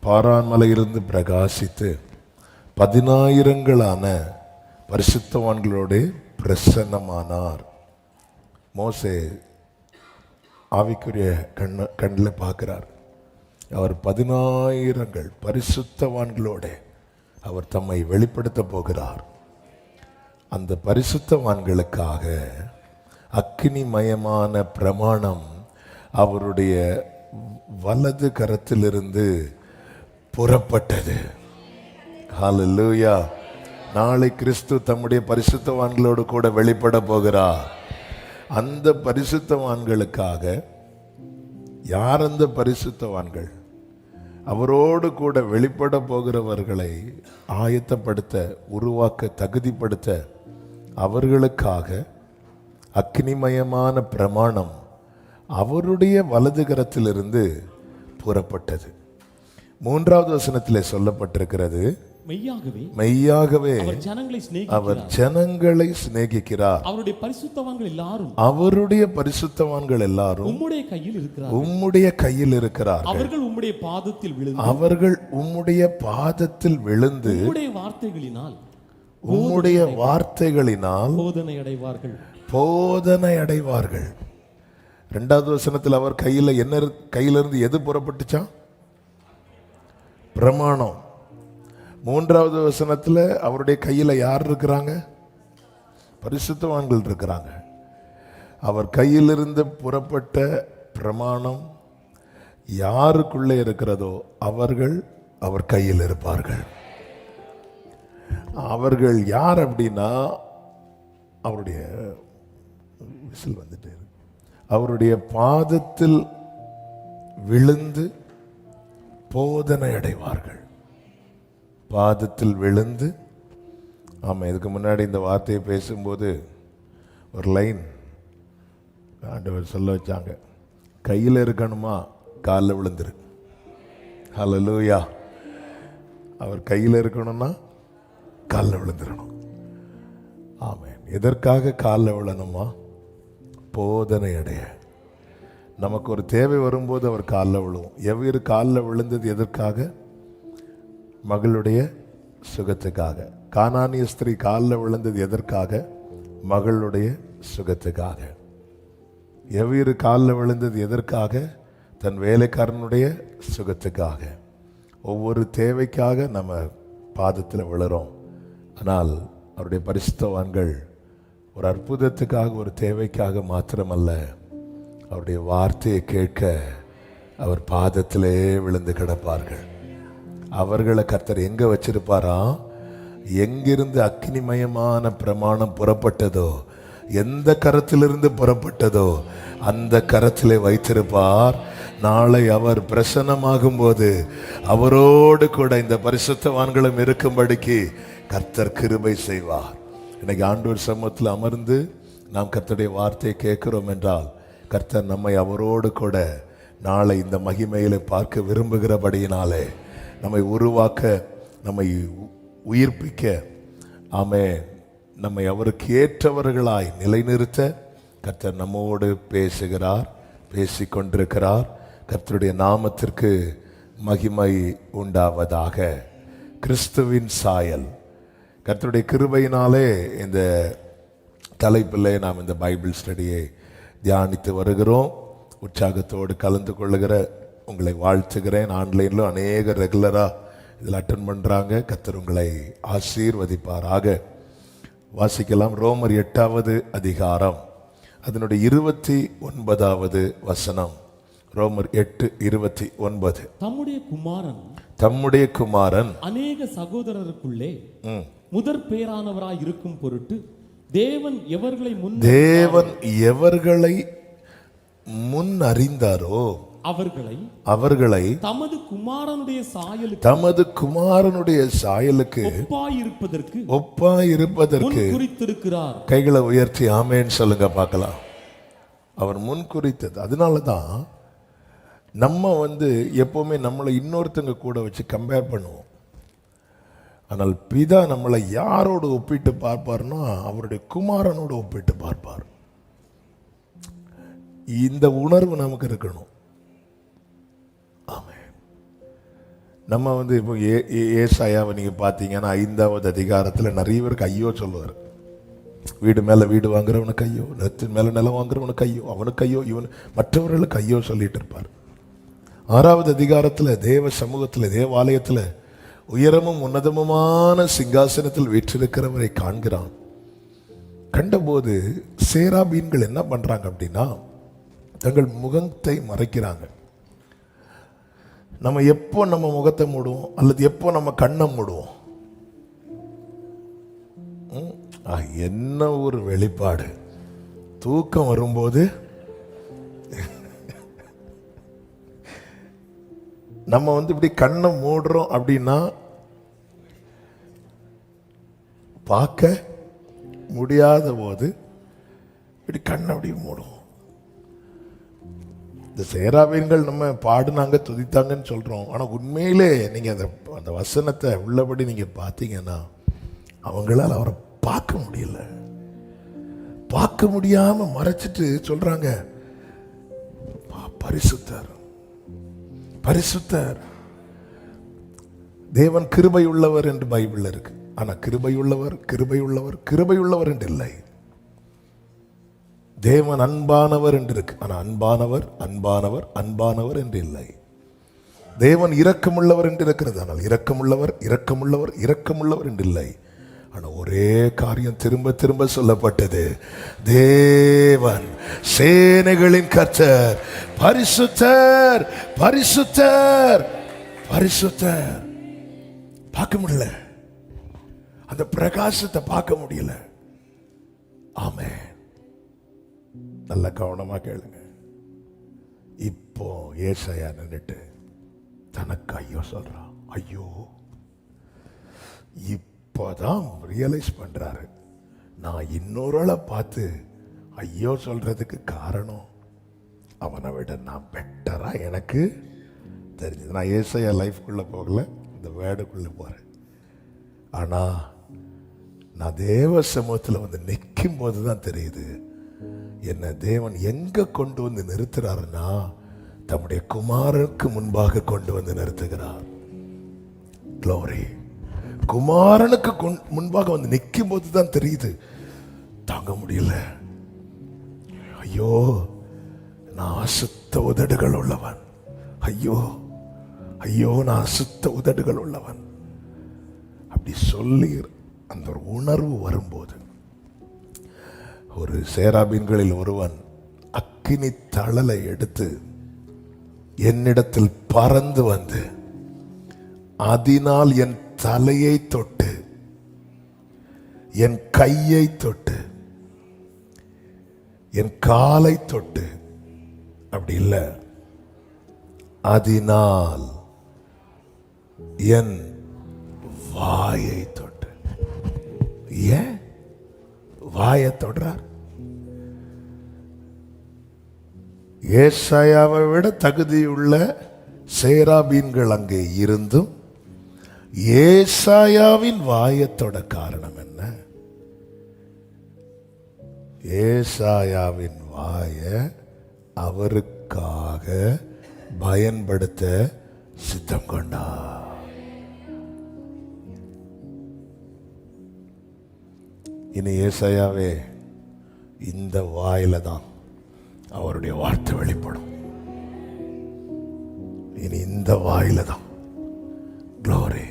Speaker 3: பாரான் மலையிலிருந்து பிரகாசித்து 10,000 பரிசுத்தவான்களோடு பிரசன்னமானார். மோசே ஆவிக்குரிய கண்ணில் பார்க்கிறார். அவர் 10,000 பரிசுத்தவான்களோட அவர் தம்மை வெளிப்படுத்த போகிறார். அந்த பரிசுத்தவான்களுக்காக அக்கினிமயமான பிரமாணம் அவருடைய வலது கரத்திலிருந்து புறப்பட்டது. ஹல்லேலூயா. நாளை கிறிஸ்து தம்முடைய பரிசுத்தவான்களோடு கூட வெளிப்பட போகிறார். அந்த பரிசுத்தவான்களுக்காக யார் அந்த பரிசுத்தவான்கள்? அவரோடு கூட வெளிப்பட போகிறவர்களை ஆயத்தப்படுத்த, உருவாக்க, தகுதிப்படுத்த அவர்களுக்காக அக்னிமயமான பிரமாணம் அவருடைய வலது கரத்திலிருந்து புறப்பட்டது. 3வது வசனத்திலே சொல்லப்பட்டிருக்கிறது, மெய்யாகவே அவர் ஜனங்களை சிநேகிக்கிறார். அவருடைய பரிசுத்தவான்கள் எல்லாரும் உம்முடைய கையில் இருக்கிறார். அவர்கள்
Speaker 2: உம்முடைய பாதத்தில் விழுந்து உம்முடைய வார்த்தைகளினால் போதனை அடைவார்கள். 2வது வசனத்தில் அவர் கையிலிருந்து எது புறப்பட்டுச்சா? பிரமாணம். 3வது வசனத்தில் அவருடைய கையில் யார் இருக்கிறாங்க? பரிசுத்தவான்கள் இருக்கிறாங்க. அவர் கையிலிருந்து புறப்பட்ட பிரமாணம் யாருக்குள்ளே இருக்கிறதோ அவர்கள் அவர் கையில் இருப்பார்கள். அவர்கள் யார் அப்படின்னா, அவருடைய விசில் வந்துட்டு அவருடைய பாதத்தில் விழுந்து போதனை அடைவார்கள். பாதத்தில் விழுந்து. ஆமாம், இதுக்கு முன்னாடி இந்த வார்த்தையை பேசும்போது ஒரு லைன் ஆண்டவர் சொல்ல வச்சாங்க, கையில் இருக்கணுமா காலில் விழுந்துரு. ஹல்லேலூயா. அவர் கையில் இருக்கணும்னா காலில் விழுந்துடணும். ஆமென். எதற்காக காலில் விழணுமா? போதனை அடைய. நமக்கு ஒரு தேவை வரும்போது அவர் காலில் விழுவோம். எவ்வேறு காலில் விழுந்தது எதற்காக? மகளுடைய சுகத்துக்காக. கானானிய ஸ்திரீ காலில் விழுந்தது எதற்காக? மகளுடைய சுகத்துக்காக. எவ்வேறு காலில் விழுந்தது எதற்காக? தன் வேலைக்காரனுடைய சுகத்துக்காக. ஒவ்வொரு தேவைக்காக நம்ம பாதத்தில் விழுறோம். ஆனால் அவருடைய பரிசுத்தவான்கள் ஒரு அற்புதத்துக்காக, ஒரு தேவைக்காக மாத்திரமல்ல, அவருடைய வார்த்தையை கேட்க அவர் பாதத்திலே விழுந்து கிடப்பார்கள். அவர்களை கர்த்தர் எங்க வச்சிருப்பாரா? எங்கிருந்து அக்னிமயமான பிரமாணம் புறப்பட்டதோ, எந்த கரத்திலிருந்து புறப்பட்டதோ அந்த கரத்திலே வைத்திருப்பார். நாளை அவர் பிரசன்னமாகும் போது அவரோடு கூட இந்த பரிசுத்தவான்களும் இருக்கும்படிக்கு கர்த்தர் கிருபை செய்வார். இன்னைக்கு ஆண்டவர் சமூகத்தில் அமர்ந்து நாம் கர்த்தருடைய வார்த்தையை கேட்கிறோம் என்றால், கர்த்தர் நம்மை அவரோடு கூட நாளை இந்த மகிமையிலே பார்க்க விரும்புகிறபடியினாலே நம்மை உருவாக்க, நம்மை உயிர்ப்பிக்க, நம்மை அவருக்கு ஏற்றவர்களாய் நிலைநிறுத்த கர்த்தர் நம்மோடு பேசுகிறார், பேசிக்கொண்டிருக்கிறார். கர்த்தருடைய நாமத்திற்கு மகிமை உண்டாவதாக. கிறிஸ்துவின் சாயல். கர்த்தருடைய கிருபையினாலே இந்த தலைப்பில் நாம் இந்த பைபிள் ஸ்டடியை தியானித்து வருகிறோம். உற்சாகத்தோடு கலந்து கொள்ளுகிற உங்களை வாழ்த்துகிறேன். ஆன்லைனில் அநேக ரெகுலராக இதில் அட்டன் பண்ணுறாங்க. கர்த்தர் உங்களை ஆசீர்வதிப்பாராக. வாசிக்கலாம். ரோமர் 8வது அதிகாரம் அதனுடைய 29வது வசனம். ரோமர் 8:29. தம்முடைய குமாரன்
Speaker 4: அநேக சகோதரருக்குள்ளே முதற் பேரானவராய் இருக்கும் பொருட்டு தேவன் எவர்களை முன் அறிந்தாரோ அவர்களை தமது குமாரனுடைய சாயலுக்கு ஒப்பாயிருப்பதற்கு குறித்திருக்கிறார்.
Speaker 2: கைகளை உயர்த்தி ஆமேன்னு சொல்லுங்க பார்க்கலாம். அவர் முன் குறித்தது. அதனாலதான் நம்ம எப்பவுமே நம்மளை இன்னொருத்தங்க கூட வச்சு கம்பேர் பண்ணுவோம். ஆனால் பிதா நம்மளை யாரோடு ஒப்பிட்டு பார்ப்பார்னா அவருடைய குமாரனோடு ஒப்பிட்டு பார்ப்பார். இந்த உணர்வு நமக்கு இருக்கணும். ஆமென். நம்ம இப்போ ஏசாயாவை நீங்க பார்த்தீங்கன்னா 5வது அதிகாரத்தில் நிறைய பேருக்கு ஐயோ சொல்லுவார். வீடு மேல வீடு வாங்குறவனுக்கு ஐயோ, நிலத்தின் மேல நிலம் வாங்குறவனுக்கு ஐயோ, அவனுக்கு ஐயோ, இவன் மற்றவர்களுக்கு ஐயோ சொல்லிட்டு இருப்பார். 6வது அதிகாரத்தில் தேவ சமூகத்தில், தேவாலயத்தில் உயரமும் உன்னதமுமான சிங்காசனத்தில் வீற்றிருக்கிறவரை காண்கிறான். கண்டபோது சேராபீன்கள் என்ன பண்றாங்க அப்படின்னா, தங்கள் முகத்தை மறைக்கிறாங்க. நம்ம எப்போ நம்ம முகத்தை மூடுவோம் அல்லது எப்போ நம்ம கண்ணை மூடுவோம்? என்ன ஒரு வெளிப்பாடு! தூக்கம் வரும்போது நம்ம இப்படி கண்ணை மூடுறோம் அப்படின்னா பார்க்க முடியாத போது இப்படி கண்ணை அப்படி மூடுவோம். இந்த சேராபீன்கள் நம்ம பாடுனாங்க, துதித்தாங்கன்னு சொல்றோம். ஆனா உண்மையிலே நீங்க அந்த வசனத்தை உள்ளபடி நீங்க பார்த்தீங்கன்னா அவங்களால அவரை பார்க்க முடியல. பார்க்க முடியாம மறைச்சிட்டு சொல்றாங்க, பரிசுத்தர் பரிசுத்தர். தேவன் கிருபை உள்ளவர் என்று பைபிள் இருக்கு. ஆனா கிருபை உள்ளவர் என்று இல்லை. தேவன் அன்பானவர் என்று இருக்கு. ஆனா அன்பானவர் என்று இல்லை. தேவன் இரக்கமுள்ளவர் என்று இருக்கிறது. ஆனால் இரக்கமுள்ளவர் என்று இல்லை. ஆனா ஒரே காரியம் திரும்ப திரும்ப சொல்லப்பட்டது. தேவன் சேனைகளின் கர்த்தர் பரிசுத்தர் பரிசுத்தர் பரிசுத்தர். பார்க்க முடியல, அந்த பிரகாசத்தை பார்க்க முடியல. ஆமென். நல்ல கவனமா கேளுங்க. இப்போ ஏசாயா நின்னுட்டு தனக்கு ஐயோ சொல்றான். ஐயோ, இப்போதான் ரியலைஸ் பண்றாரு, நான் இன்னொருளை பார்த்து ஐயோ சொல்றதுக்கு காரணம் அவனை விட நான் பெட்டரா எனக்கு தெரிஞ்சது. நான் ஏசாயா லைஃப்குள்ள போகல, இந்த வேர்டுக்குள்ள போறேன். ஆனா நான் தேவ சமூகத்தில் வந்து நிற்கும் போது தான் தெரியுது, என்ன தேவன் எங்க கொண்டு வந்து நிறுத்துறாருன்னா தம்முடைய குமாரனுக்கு முன்பாக கொண்டு வந்து நிறுத்துகிறார். க்ளோரி. குமாரனுக்கு முன்பாக வந்து நிற்கும் போது தான் தெரியுது, தாங்க முடியல. ஐயோ, நான் அசுத்த உதடுகள் உள்ளவன். ஐயோ ஐயோ, நான் அசுத்த உதடுகள் உள்ளவன். அப்படி சொல்லி அந்த ஒரு உணர்வு வரும்போது, ஒரு சேராபீன்களில் ஒருவன் அக்கினி தழலை எடுத்து என்னிடத்தில் பறந்து வந்து அதனால் என் தலையை தொட்டு என் கையை தொட்டு என் காலை தொட்டு, அப்படி இல்லை, அதனால் என் வாயை தொட்டு. ஏன் வாயை தொடுறார்? ஏசாயாவை விட தகுதியுள்ள சேராபீன்கள் அங்கே இருந்தும் ஏசாயாவின் வாயத்தோட காரணம் என்ன? ஏசாயாவின் வாய அவருக்காக பயன்படுத்த சித்தம் கொண்டார். இனி ஏசாயாவே, இந்த வாயில தான் அவருடைய வார்த்தை வெளிப்படும். இனி இந்த வாயில தான் க்ளோரி,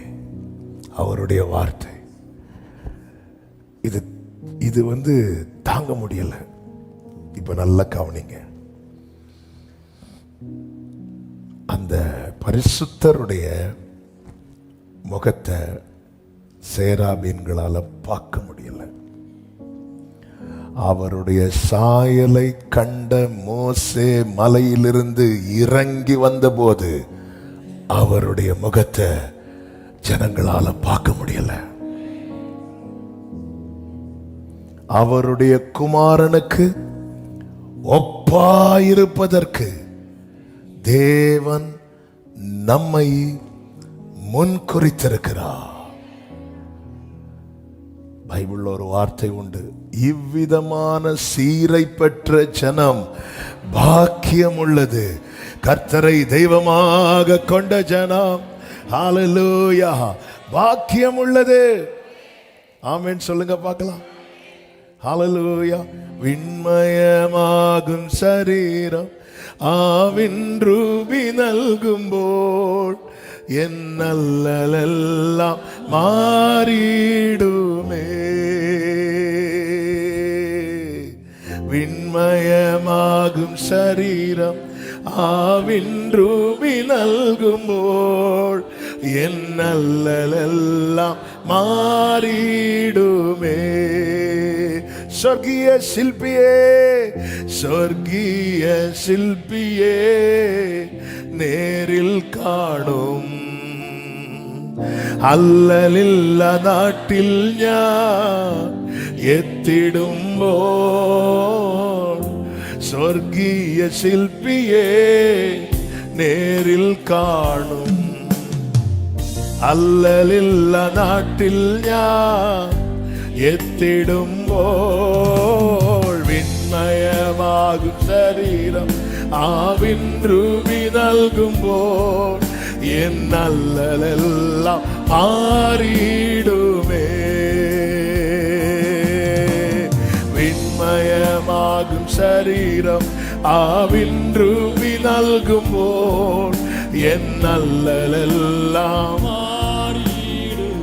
Speaker 2: அவருடைய வார்த்தை. இது வந்து தாங்க முடியல. இப்ப நல்லா கவனிங்க. அந்த பரிசுத்தருடைய முகத்தை சேராபீன்களால பார்க்க முடியல. அவருடைய சாயலை கண்ட மோசே மலையிலிருந்து இறங்கி வந்தபோது அவருடைய முகத்தை ஜனங்களால பார்க்க முடியல. அவருடைய குமாரனுக்கு ஒப்பாயிருப்பதற்கு தேவன் நம்மை முன்குறித்திருக்கிறார். பைபிள்ல ஒரு வார்த்தை உண்டு, இவ்விதமான சீரை பெற்ற ஜனம் பாக்கியம் உள்ளது, கர்த்தரை தெய்வமாக கொண்ட ஜனம். ஹல்லேலூயா, பாக்கியம் உள்ளது. ஆமென் சொல்லுங்க பார்க்கலாம். ஹல்லேலூயா. விண்மயமாகும் சரீரம் ஆவின் ரூபி நல்கும்போல் என் நல்லலெல்லாம் மாறிடுமே. விண்மயமாகும் சரீரம் ஆவின் ரூபி நல்கும்போல் என் நல்லலெல்லாம் மாறிடுமே. சொர்க்கிய சிற்பியே, சொர்க்கிய சிற்பியே, நேரில் காணும் அல்லலில்ல நாட்டில் ஞான் எத்திடும்போல். சொர்க்கிய சிற்பியே, நேரில் காணும் அல்லலில்ல நாட்டில் ஞான் எத்திடும்போல். விண்மயமாகும் சரீரம் ஆவின் ரூபி நல்கும்போல் என் நல்லலெல்லாம் மாறிடுமே. விண்மயமாகும் சரீரம் ஆவின் ரூபி நல்கும்போல் என் நல்லலெல்லாம் மாறிடும்.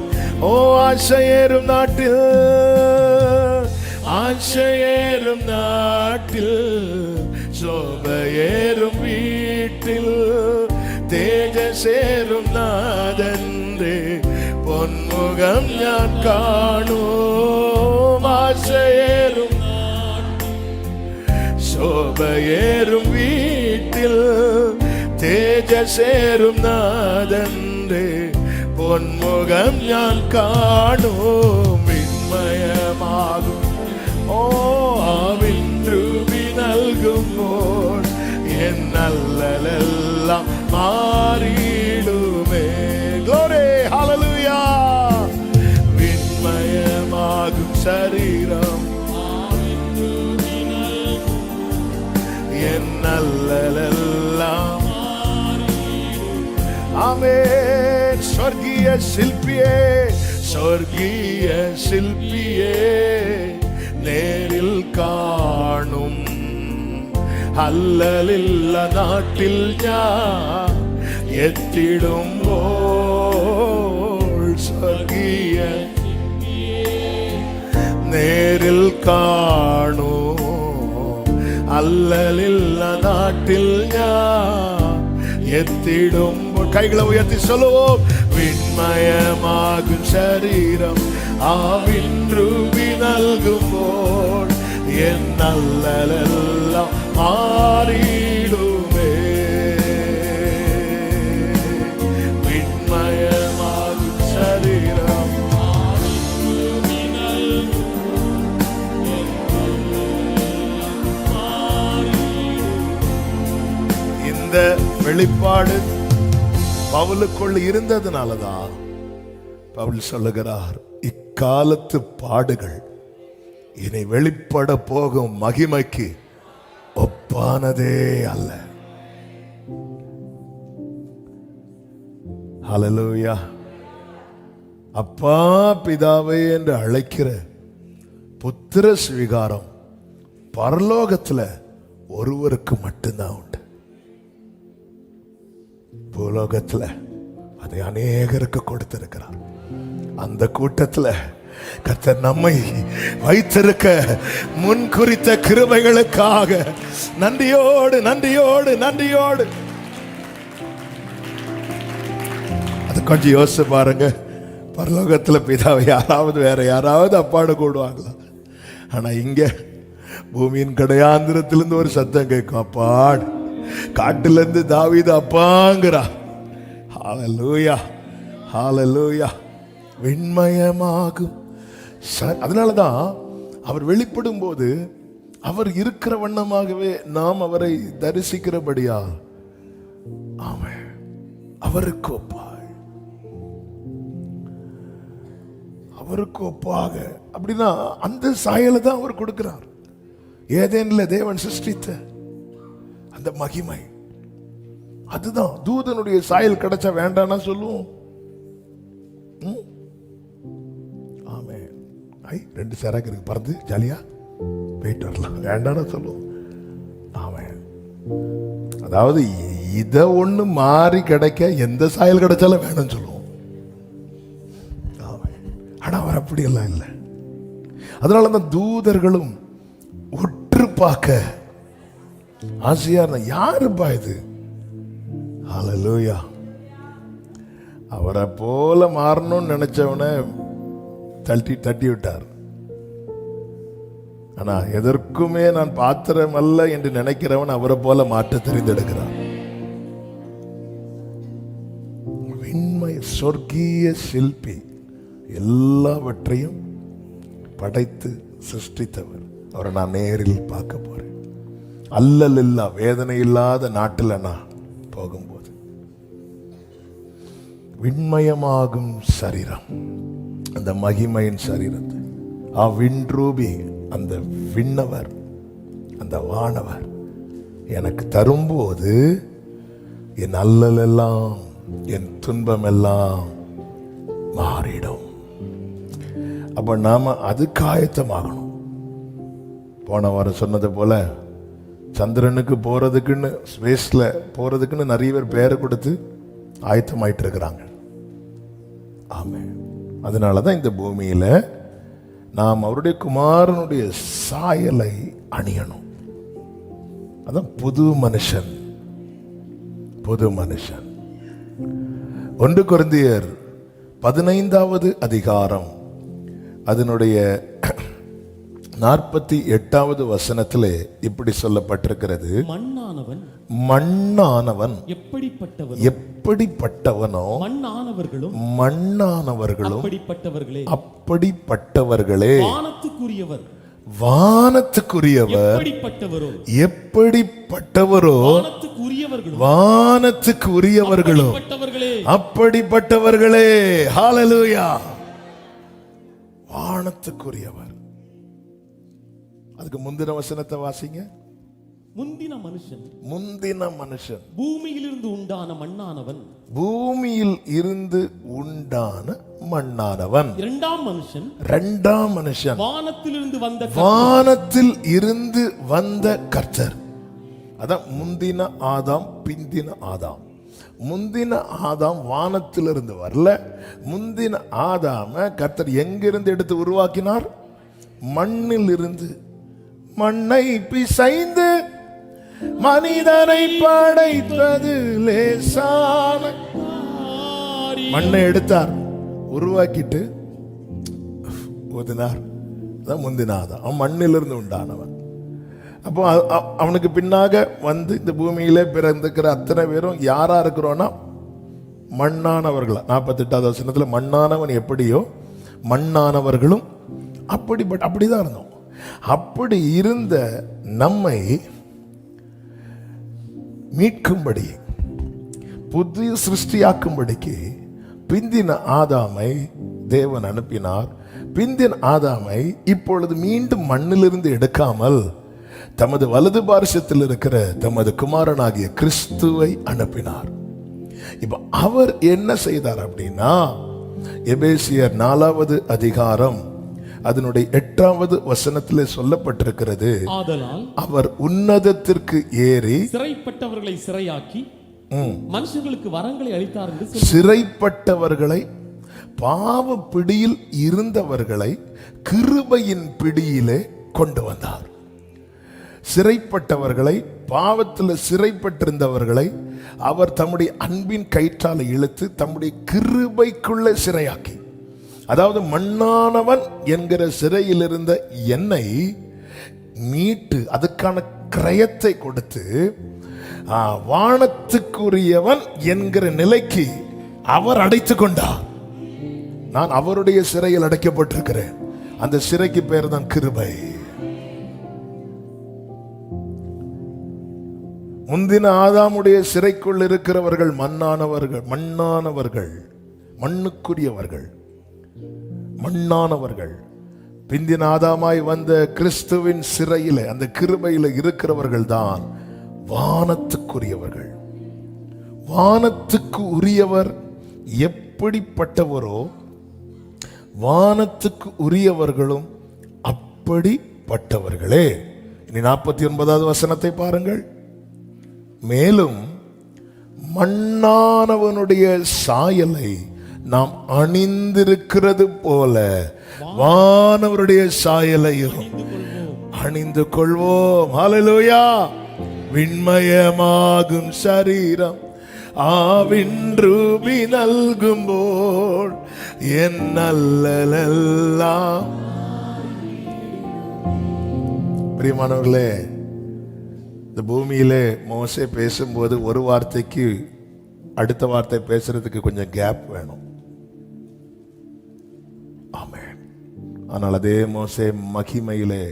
Speaker 2: ஓ ஆசையேறும் நாட்டில், ஆசையேறும் நாட்டில், சோபையேறும் வீட்டில், தேஜசேரும் நாதன்றே பொன்முகம் ഞാൻ കാണും. ആശയേറും சோபையேறும் வீட்டில் தேஜசேரும் நாதன்றே பொன்முகம் ഞാൻ കാണും വിന്മയമാകും വിൻരൂപി നൽകുമ്പോൾ എന്നല്ലെല്ലാം മാറിയിടുമേ. Glory hallelujah. വിന്മയമാകും ശരീരം എന്നല്ലെല്ലാം. ആമേൻ. സ്വർഗീയ ശില്പിയേ, സ്വർഗീയ ശില്പിയേ, നേരിൽ കാണും അല്ലലില്ല നാട്ടിൽ ഞാൻ എത്തിടുമ്പോൾ. സ്വർഗീയ നേരിൽ കാണും അല്ലലില്ല നാട്ടിൽ ഞാൻ എത്തിടുമ്പോൾ. കൈകളെ ഉയർത്തി சொல்லுவோம். വിന്മയമാകും ശരീരം ആ വിൻരൂപി നൽകുമ്പോൾ എന്നല്ലെല്ലാം മാറിയിടുമേ. വിന്മയമാകും ശരീരം இந்த வெளிப்பாடு பவுலுக்குள் இருந்ததுனாலதான் பவுல் சொல்லுகிறார், இக்காலத்து பாடுகள் இனி வெளிப்பட போகும் மகிமைக்கு ஒப்பானதே அல்ல. ஹல்லேலூயா. அப்பா பிதாவே என்று அழைக்கிற புத்திர ஸ்வீகாரம் பரலோகத்துல ஒருவருக்கு மட்டும்தான் உண்டு. பூலோகத்துல அதை அநேகருக்கு கொடுத்திருக்கிறார். அந்த கூட்டத்துல கர்த்தர் நம்மை வைத்திருக்க முன் குறித்த கிருபைகளுக்காக நன்றியோடு நன்றியோடு நன்றியோடு. அது கொஞ்சம் யோசிச்சு பாருங்க. பரலோகத்துல பிதாவை யாராவது வேற யாராவது அப்பாடு கூடுவாங்களா? ஆனா இங்க பூமியின் கடையாந்திரத்திலிருந்து ஒரு சத்தம் கேட்கும், அப்பாடு. காட்டுல இருந்து தாவீது அப்பாங்கிறா. ஹல்லேலூயா, ஹல்லேலூயா. விண்மயமாகும். அதனாலதான் அவர் வெளிப்படும் போது அவர் இருக்கிற வண்ணமாகவே நாம் அவரை தரிசிக்கிறபடியா ஆமென். அவருக்கு ஒப்பாய், அவருக்கு ஒப்பாக. அப்படின்னா அந்த சாயலை தான் அவர் கொடுக்கிறார். ஏதேன்ல தேவன் சிருஷ்டித்த அந்த மகிமை அதுதான். தூதனுடைய சாயல் கிடைச்சா வேண்டாம்னா சொல்லுவோம். ஆமே. ரெண்டு சேராக்கு இருக்கு, பறந்து ஜாலியா போயிட்டு வரலாம், வேண்டாம்னா சொல்லுவோம். ஆமே. அதாவது இத ஒண்ணு மாறி கிடைக்க எந்த சாயல் கிடைச்சாலும் வேணும்னு சொல்லுவோம். ஆமே. ஆனா அவர் அப்படியெல்லாம் இல்லை. அதனாலதான் தூதர்களும் உற்று பார்க்க ஆசையா இருந்தா, யாருப்பா இது? ஹல்லேலூயா. அவரை போல மாறணும்னு நினைச்சவனை தட்டி விட்டார். ஆனா எதற்குமே நான் பாத்திரம் அல்ல என்று நினைக்கிறவன் அவரை போல மாற்ற தெரிந்தெடுக்கிறான். விண்மை சொர்க்கீய சிற்பி, எல்லாவற்றையும் படைத்து சிருஷ்டித்தவர். அவரை நான் நேரில் பார்க்க போறேன். அல்லல் இல்லா வேதனை இல்லாத நாட்டில் நான் போகும்போது விண்மயமாகும் சரீரம், அந்த மகிமையின் சரீரத்தை விண்ரூபி, அந்த விண்ணவர், அந்த வானவர் எனக்கு தரும்போது என் அல்லல் எல்லாம் என் துன்பம் எல்லாம் மாறிடும். அப்ப நாம அதுக்கு ஆயத்தமாகணும். போன வாரம் சொன்னது போல சந்திரனுக்கு போறதுக்குன்னு, ஸ்பேஸ்ல போறதுக்குன்னு நிறைய பேர் பெயரை கொடுத்து ஆயத்தமாயிட்டு இருக்கிறாங்க. ஆமென். அதனாலதான் இந்த பூமியில நாம் அவருடைய குமாரனுடைய சாயலை அணியணும். அதான் புது மனுஷன். புது மனுஷன். 1 கொரிந்தியர் 15வது அதிகாரம் அதனுடைய 48வது வசனத்திலே இப்படி சொல்லப்பட்டிருக்கிறது, மண்ணானவன் எப்படிப்பட்டவனோ மண்ணானவர்களும் அப்படிப்பட்டவர்களே. வானத்துக்குரியவர் எப்படிப்பட்டவரோ வானத்துக்குரியவர்களோ அப்படிப்பட்டவர்களே. ஹல்லேலூயா. வானத்துக்குரியவர். அதுக்கு முந்தின வசனத்தை வாசிங்க.
Speaker 4: முந்தின மனுஷன் பூமியிலிருந்து உண்டான மண்ணானவன்.
Speaker 2: பூமியில் இருந்து உண்டான மண்ணானவன்.
Speaker 4: இரண்டாம் மனுஷன்
Speaker 2: வானத்தில் இருந்து வந்த கர்த்தர். அதான் முந்தின ஆதாம் பிந்தின ஆதாம். முந்தின ஆதாம் வானத்திலிருந்து வரல. முந்தின ஆதாம கர்த்தர் எங்கிருந்து எடுத்து உருவாக்கினார்? மண்ணில் இருந்து. மண்ணை பிசைந்து மனிதனை படைத்தது லேசான. மண்ணை எடுத்தார், உருவாக்கிட்டு ஊதினார். முந்தின ஆதாம். அவன் மண்ணிலிருந்து உண்டானவன். அப்போ அவனுக்கு பின்னாக வந்து இந்த பூமியிலே பிறந்திருக்கிற அத்தனை பேரும் யாரா இருக்கிறோம்னா மண்ணானவர்களா. 48வது வசனத்துல மண்ணானவன் எப்படியோ மண்ணானவர்களும் அப்படிதான் இருந்தோம். அப்படி இருந்த நம்மை மீட்கும்படி, புதிய சிருஷ்டியாக்கும்படிக்கு பிந்தின ஆதாமை தேவன் அனுப்பினார். பிந்தின ஆதாமை இப்பொழுது மீண்டும் மண்ணிலிருந்து எடுக்காமல் தமது வலது பார்சத்தில் இருக்கிற தமது குமாரனாகிய கிறிஸ்துவை அனுப்பினார். இப்ப அவர் என்ன செய்தார் அப்படின்னா, எபேசியர் 4வது அதிகாரம் அதனுடைய 8வது வசனத்திலே சொல்லப்பட்டிருக்கிறது, அவர் உன்னதத்திற்கு ஏறி
Speaker 4: சிறைப்பட்டவர்களை சிறையாக்கி மனுஷங்களுக்கு வரங்களை அளித்தார்.
Speaker 2: சிறைப்பட்டவர்களை, பாவ பிடியில் இருந்தவர்களை கிருபையின் பிடியிலே கொண்டு வந்தார். சிறைப்பட்டவர்களை, பாவத்தில் சிறைப்பட்டிருந்தவர்களை அவர் தம்முடைய அன்பின் கயிற்றால இழுத்து தம்முடைய கிருபைக்குள்ள சிறையாக்கி, அதாவது மண்ணானவன் என்கிற சிறையில் இருந்த என்னை மீட்டு அதுக்கான கிரயத்தை கொடுத்து வானத்துக்குரியவன் என்கிற நிலைக்கு அவர் அடைத்து கொண்டார். நான் அவருடைய சிறையில் அடைக்கப்பட்டிருக்கிறேன். அந்த சிறைக்கு பேர் தான் கிருபை. முந்தின ஆதாமுடைய சிறைக்குள் இருக்கிறவர்கள் மண்ணானவர்கள், மண்ணுக்குரியவர்கள், மண்ணானவர்கள். பிந்தின ஆதாமாய் வந்த கிறிஸ்துவின் சிறையில, அந்த கிருபையில இருக்கிறவர்கள் தான் வானத்துக்குரியவர்கள். வானத்துக்கு உரியவர் எப்படிப்பட்டவரோ வானத்துக்கு உரியவர்களும் அப்படிப்பட்டவர்களே. இனி 49வது வசனத்தை பாருங்கள். மேலும் மண்ணானவனுடைய சாயலை நாம் அணிந்திருக்கிறது போல வானவருடைய சாயலையும் அணிந்து கொள்வோம். ஹல்லேலூயா. விண்மயமாகும் சரீரம் ஆவின் ரூபி நல்கும்போல் என் நல்லலெல்லாம். பிரியமானவர்களே, இந்த பூமியிலே மோசே பேசும்போது ஒரு வார்த்தைக்கு அடுத்த வார்த்தை பேசுறதுக்கு கொஞ்சம் கேப் வேணும். ஆமென். ஆனால் அதே மோசே மகிமையிலே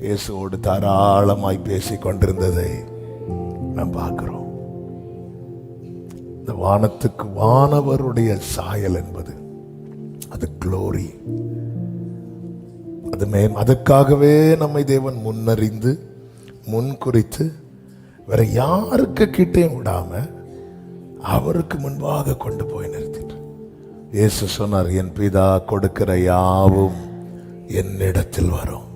Speaker 2: இயேசுவோடு தாராளமாய் பேசிக் கொண்டிருந்ததை நாம் பார்க்கிறோம். இந்த வானத்துக்கு வானவருடைய சாயல் என்பது அது குளோரி. அதுக்காகவே நம்மை தேவன் முன்னறிந்து முன்குறித்து வேற யாருக்கு கிட்டே விடாம அவருக்கு முன்பாக கொண்டு போய் நிறுத்திட்டு இயேசு சொன்னார், என் பிதா கொடுக்கிற யாவும் என்னிடத்தில் வரும்.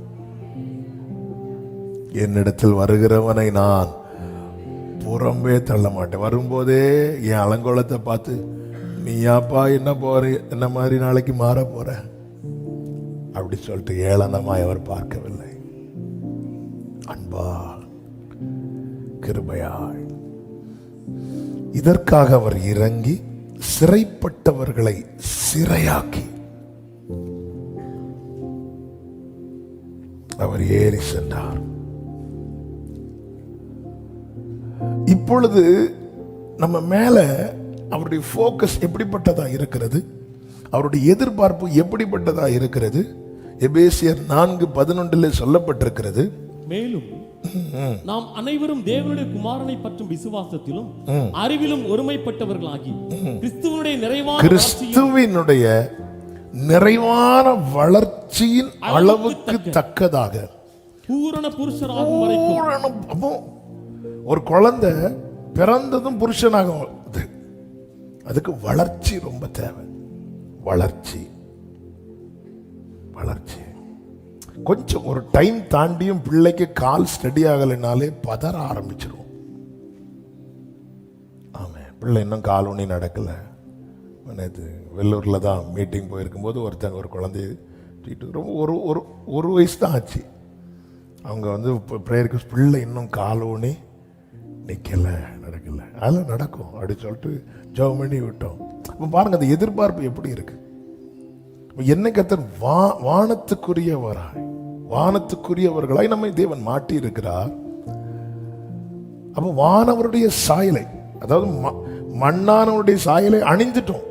Speaker 2: என்னிடத்தில் வருகிறவனை நான் புறம்பே தள்ள மாட்டேன். வரும்போதே என் அலங்கோலத்தை பார்த்து, நீயாப்பா என்ன மாதிரி நாளைக்கு மாற போற அப்படி சொல்லிட்டு ஏளனமாய் அவர் பார்க்கவில்லை. அன்பா, கிருபையாய் இதற்காக அவர் இறங்கி சிறைப்பட்டவர்களை சிறையாக்கி, அவர் ஏறி சென்றார். இப்பொழுது நம்ம மேல அவருடைய போக்கஸ் எப்படிப்பட்டதா இருக்கிறது, அவருடைய எதிர்பார்ப்பு எப்படிப்பட்டதா இருக்கிறது? எபேசியர் 4:11 சொல்லப்பட்டிருக்கிறது, மேலும்
Speaker 4: நாம் அனைவரும் தேவனுடைய குமாரனை பற்றும் விசுவாசத்திலும் அறிவிலும் ஒருமைப்பட்டவர்களாகி
Speaker 2: கிறிஸ்துவினுடைய நிறைவான வளர்ச்சியின் அளவுக்கு தக்கதாக
Speaker 4: பூரண புருஷராகும் வரைக்கும்.
Speaker 2: ஒரு குழந்தை பிறந்ததும் புருஷனாகும், அதுக்கு வளர்ச்சி ரொம்ப தேவை. வளர்ச்சி வளர்ச்சி கொஞ்சம் ஒரு டைம் தாண்டியும் பிள்ளைக்கு கால் ஸ்டடி ஆகலைனாலே பதற ஆரம்பிச்சிடும். ஆமா, பிள்ளை இன்னும் கால் ஒண்ணி நடக்கல. நேற்று வெள்ளூர்ல தான் மீட்டிங் போயிருக்கும்போது ஒருத்தங்க ஒரு குழந்தைய ரொம்ப ஒரு வயசு தான் ஆச்சு. அவங்க வந்து ப்ரேயருக்கு பிள்ளை இன்னும் கால் ஒண்ணி நிக்கல, நடக்கல. அதெல்லாம் நடக்கும் அப்படி சொல்லிட்டு ஜெபம் பண்ணி விட்டோம். அப்போ பாருங்க அந்த எதிர்பார்ப்பு எப்படி இருக்கு. என்ன கர்த்தர் வானத்துக்குரியவர்களாய் நம்மை தேவன் மாட்டி இருக்கிறார். அப்போ வானவருடைய சாயலை, அதாவது மண்ணானவருடைய சாயலை அணிஞ்சிட்டோம்.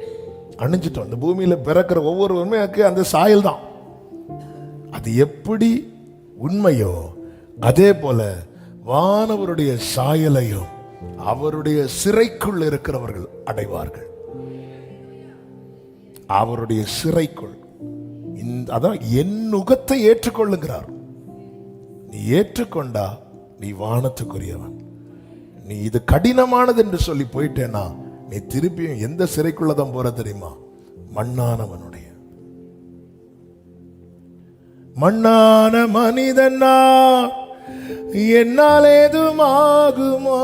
Speaker 2: இந்த பூமியில பிறக்கிற ஒவ்வொருவருமே அந்த சாயல் தான். அது எப்படி உண்மையோ அதே போல வானவருடைய சாயலையும் அவருடைய சிறைக்குள் இருக்கிறவர்கள் அடைவார்கள். அவருடைய சிறைக்குள் அதான் என் நுகத்தை ஏற்றுக்கொள்ளுங்கிறார். நீ ஏற்றுக்கொண்டா நீ வானத்துக்குரியவன். நீ இது கடினமானது என்று சொல்லி போயிட்டேன்னா நீ திருப்பியும் எந்த சிறைக்குள்ளதான் போற தெரியுமா? மண்ணானவனுடைய. மண்ணான மனிதனா என்னால் ஏதுமாகுமா?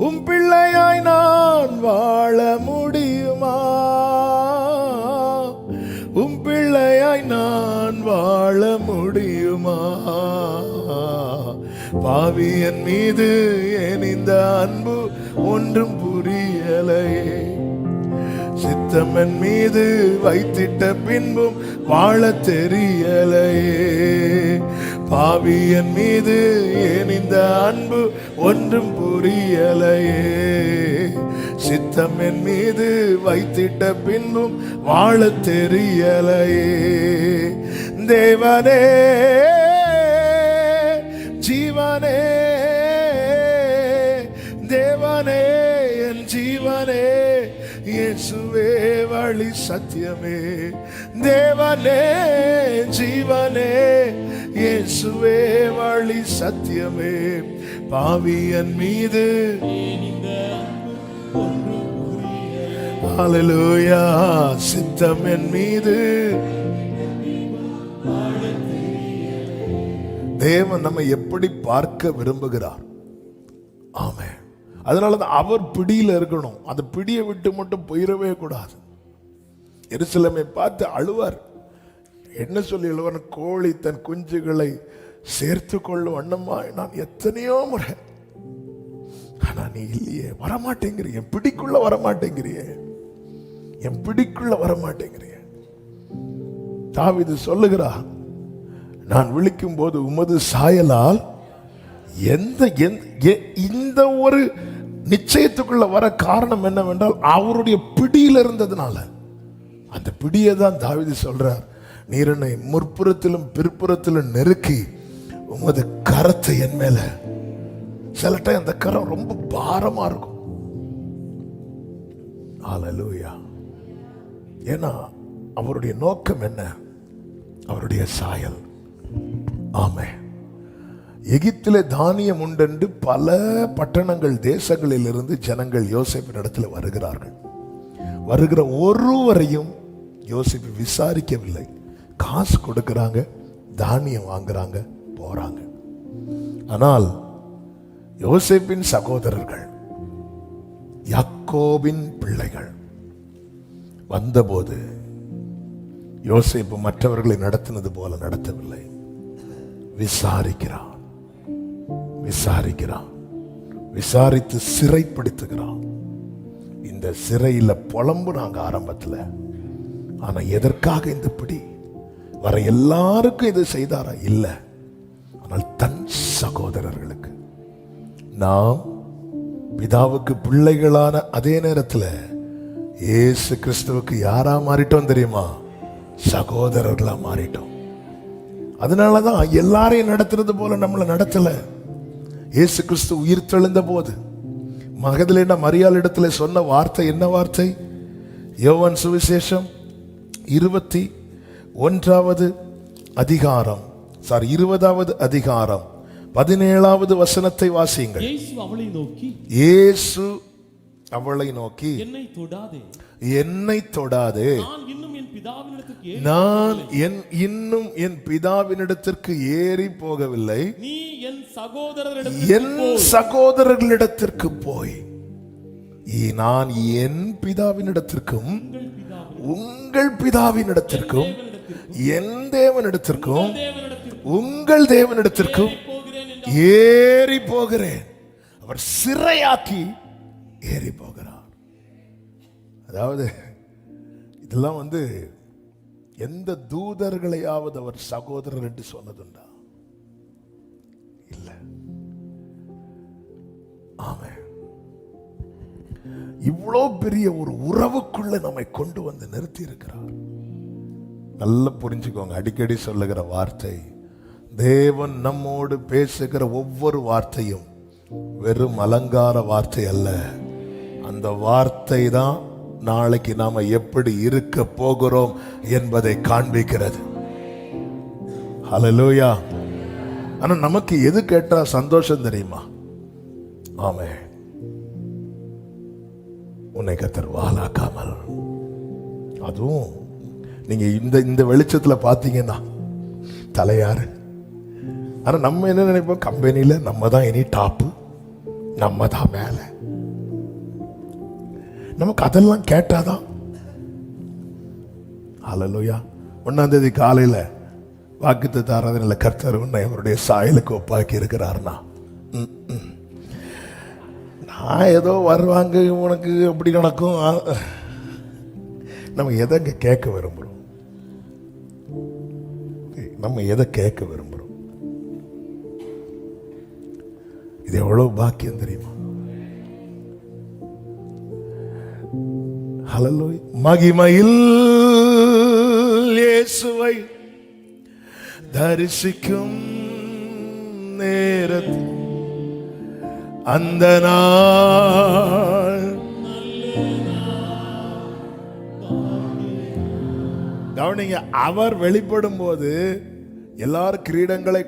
Speaker 2: உம் பிள்ளையாய் நான் வாழ முடியுமா? உம் பிள்ளையாய் நான் வாழ முடியுமா? பாவியன் மீது ஏன் இந்த அன்பு ஒன்றும் புரியலையே. சித்தமன் மீது வைத்திட்ட பின்பும் வாழ தெரியலையே. பாவியன் மீது ஏன் இந்த அன்பு ஒன்றும் புரியலையே. சித்தமன் மீது வைத்திட்ட பின்பும் வாழ தெரியலையே. தேவனே ஜீவனே, தேவனே என் ஜீவனே, இயேசுவே வழி சத்தியமே. தேவனே ஜீவனே, இயேசுவே வழி சத்தியமே. பாவியன் மீது ஹல்லேலூயா, சித்தம் என் மீது. தேவன் நம்மை எப்படி பார்க்க விரும்புகிறார். ஆமென். அதனாலதான் அவர் பிடியில இருக்கணும். அந்த பிடியை விட்டு மட்டும் போயிடவே கூடாது. எருசலேமை பார்த்து அழுவார். என்ன சொல்லி அழுவார்? கோழி தன் குஞ்சுகளை சேர்த்து கொள்ளும் வண்ணமாய் நான் எத்தனையோ முறை, ஆனா நீ இல்லையே, வரமாட்டேங்கிறிய, என் பிடிக்குள்ள வரமாட்டேங்கிறிய, என் பிடிக்குள்ள வரமாட்டேங்கிறிய. தாவீது சொல்லுகிறார், நான் விழிக்கும் போது உமது சாயலால் இந்த ஒரு நிச்சயத்துக்குள்ள வர காரணம் என்னவென்றால் அவருடைய பிடியில் இருந்ததுனால. அந்த பிடியை தான் தாவீது சொல்றார், நீர் என்னை முற்புறத்திலும் பிற்புறத்திலும் நெருக்கி உமது கரத்தை என் மேல. சில டைம் அந்த கரம் ரொம்ப பாரமா இருக்கும். ஹல்லேலூயா. ஏன்னா அவருடைய நோக்கம் என்ன? அவருடைய சாயல். ஆமென். எகிப்திலே தானியம் உண்டென்று பல பட்டணங்கள் தேசங்களில் இருந்து ஜனங்கள் யோசேப்பின் இடத்துல வருகிறார்கள். வருகிற ஒருவரையும் யோசேப்பு விசாரிக்கவில்லை. காசு கொடுக்கிறாங்க, தானியம் வாங்குறாங்க, போறாங்க. ஆனால் யோசேப்பின் சகோதரர்கள், யாக்கோபின் பிள்ளைகள் வந்தபோது யோசேப்பு மற்றவர்களை நடத்தினது போல நடத்தவில்லை. விசாரிக்கிறான், விசாரித்து சிறைப்படுத்துகிறான். இந்த சிறையில புலம்பு நாங்க ஆரம்பத்தில். ஆனா எதற்காக இந்த பிடி? வர எல்லாருக்கும் இது செய்தாரா? இல்ல. ஆனால் தன் சகோதரர்களுக்கு. நாம் பிதாவுக்கு பிள்ளைகளான அதே நேரத்தில் இயேசு கிறிஸ்துவுக்கு யாரா மாறிட்டோம் தெரியுமா? சகோதரர்களா மாறிட்டோம். அதனாலதான் எல்லாரையும் நடத்துறது போல நம்மளை நடத்தல. இயேசு கிறிஸ்து உயிர் தெழுந்த போது மகதலேனா மரியாள் இடத்துல சொன்ன வார்த்தை என்ன வார்த்தை? யோவான் சுவிசேஷம் 20வது அதிகாரம் 17வது வசனத்தை வாசியுங்கள். இயேசு அவளை நோக்கி என்னை தொடாதே, நான் இன்னும் என் பிதாவினிடத்திற்கு ஏறி போகவில்லை,
Speaker 4: நீ என்
Speaker 2: சகோதரர்களிடத்திற்கு போய் நான் என் பிதாவினிடத்திற்கும் உங்கள் பிதாவினிடத்திற்கும் என் தேவனிடத்திற்கும் உங்கள் தேவனிடத்திற்கும் ஏறி போகிறேன். அவர் சிறையாக்கி ஏறி போகிறார். அதாவது இதெல்லாம் எந்த தூதர்களையாவது அவர் சகோதரர் என்று சொன்னதுண்டா? இல்ல. ஆமென். இவ்வளோ பெரிய ஒரு உறவுக்குள்ள நம்மை கொண்டு வந்து நிறுத்தி இருக்கிறார். நல்லா புரிஞ்சுக்கோங்க. அடிக்கடி சொல்லுகிற வார்த்தை, தேவன் நம்மோடு பேசுகிற ஒவ்வொரு வார்த்தையும் வெறும் அலங்கார வார்த்தை அல்ல. அந்த வார்த்தை தான் நாளைக்கு நாம எப்படி இருக்க போகிறோம் என்பதை காண்பிக்கிறது. ஹல்லேலூயா. ஆனா நமக்கு எது கேட்டா சந்தோஷம் தெரியுமா? ஆமென். உன்னை கர்த்தர் வாலாக்காமல், அதுவும் நீங்க இந்த வெளிச்சத்துல பாத்தீங்கன்னா தலையாரு. ஆனா நம்ம என்ன நினைப்போம்? கம்பெனியில நம்ம தான் இனி டாப்பு, நம்ம தான் மேல. நமக்கு அதெல்லாம் கேட்டாதான். ஹல்லேலூயா. 1ஆம் தேதி காலையில வாக்குத்தத்த ஆராதனையில கர்த்தர் உன்னை அவருடைய சாயலுக்கு ஒப்பாக்கி இருக்கிறார்னா, நான் ஏதோ வருவாங்க உனக்கு அப்படி நடக்கும். நம்ம எதை கேட்க விரும்புறோம்? நம்ம எதை கேட்க விரும்புறோம்? இது எவ்வளவு பாக்கியம் தெரியுமா? ஹல்லேலூயா. மகிமையில் இயேசுவை தரிசிக்கும் நேரத்தில் அந்த நாள் கவனிங்க. அவர் வெளிப்படும் போது எல்லாரும் கிரீடங்களை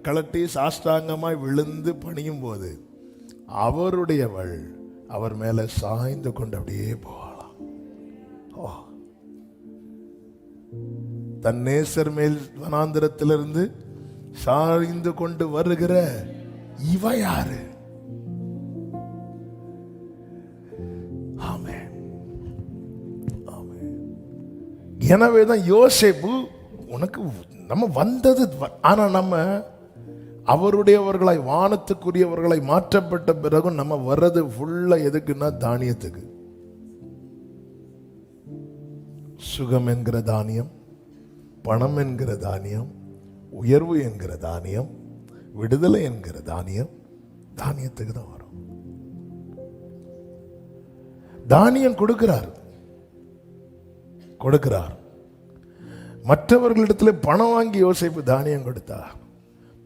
Speaker 2: கலட்டி சாஷ்டாங்கமாய் விழுந்து பணியும் போது அவருடையவள் அவர் மேல சாய்ந்து கொண்டு அப்படியே போகலாம். தன் நேசர் மேல் வனாந்திரத்திலிருந்து சாய்ந்து கொண்டு வருகிற இவ யாரு? ஆமென். ஆமென். எனவேதான் யோசேப்பு உனக்கு நம்ம வந்தது, ஆனா நம்ம அவருடையவர்களாய் வானத்துக்குரியவர்களை மாற்றப்பட்ட பிறகு நம்ம வர்றது ஃபுல்லா எதுக்குன்னா தானியத்துக்கு. சுகம் என்கிற தானியம், பணம் என்கிற தானியம், உயர்வு என்கிற தானியம், விடுதலை என்கிற தானியம் தானியத்துக்கு தான் வரும். தானியம் கொடுக்கிறார். மற்றவர்களிடத்தில் பணம் வாங்கி யோசேப்பு தானியம் கொடுத்தார்.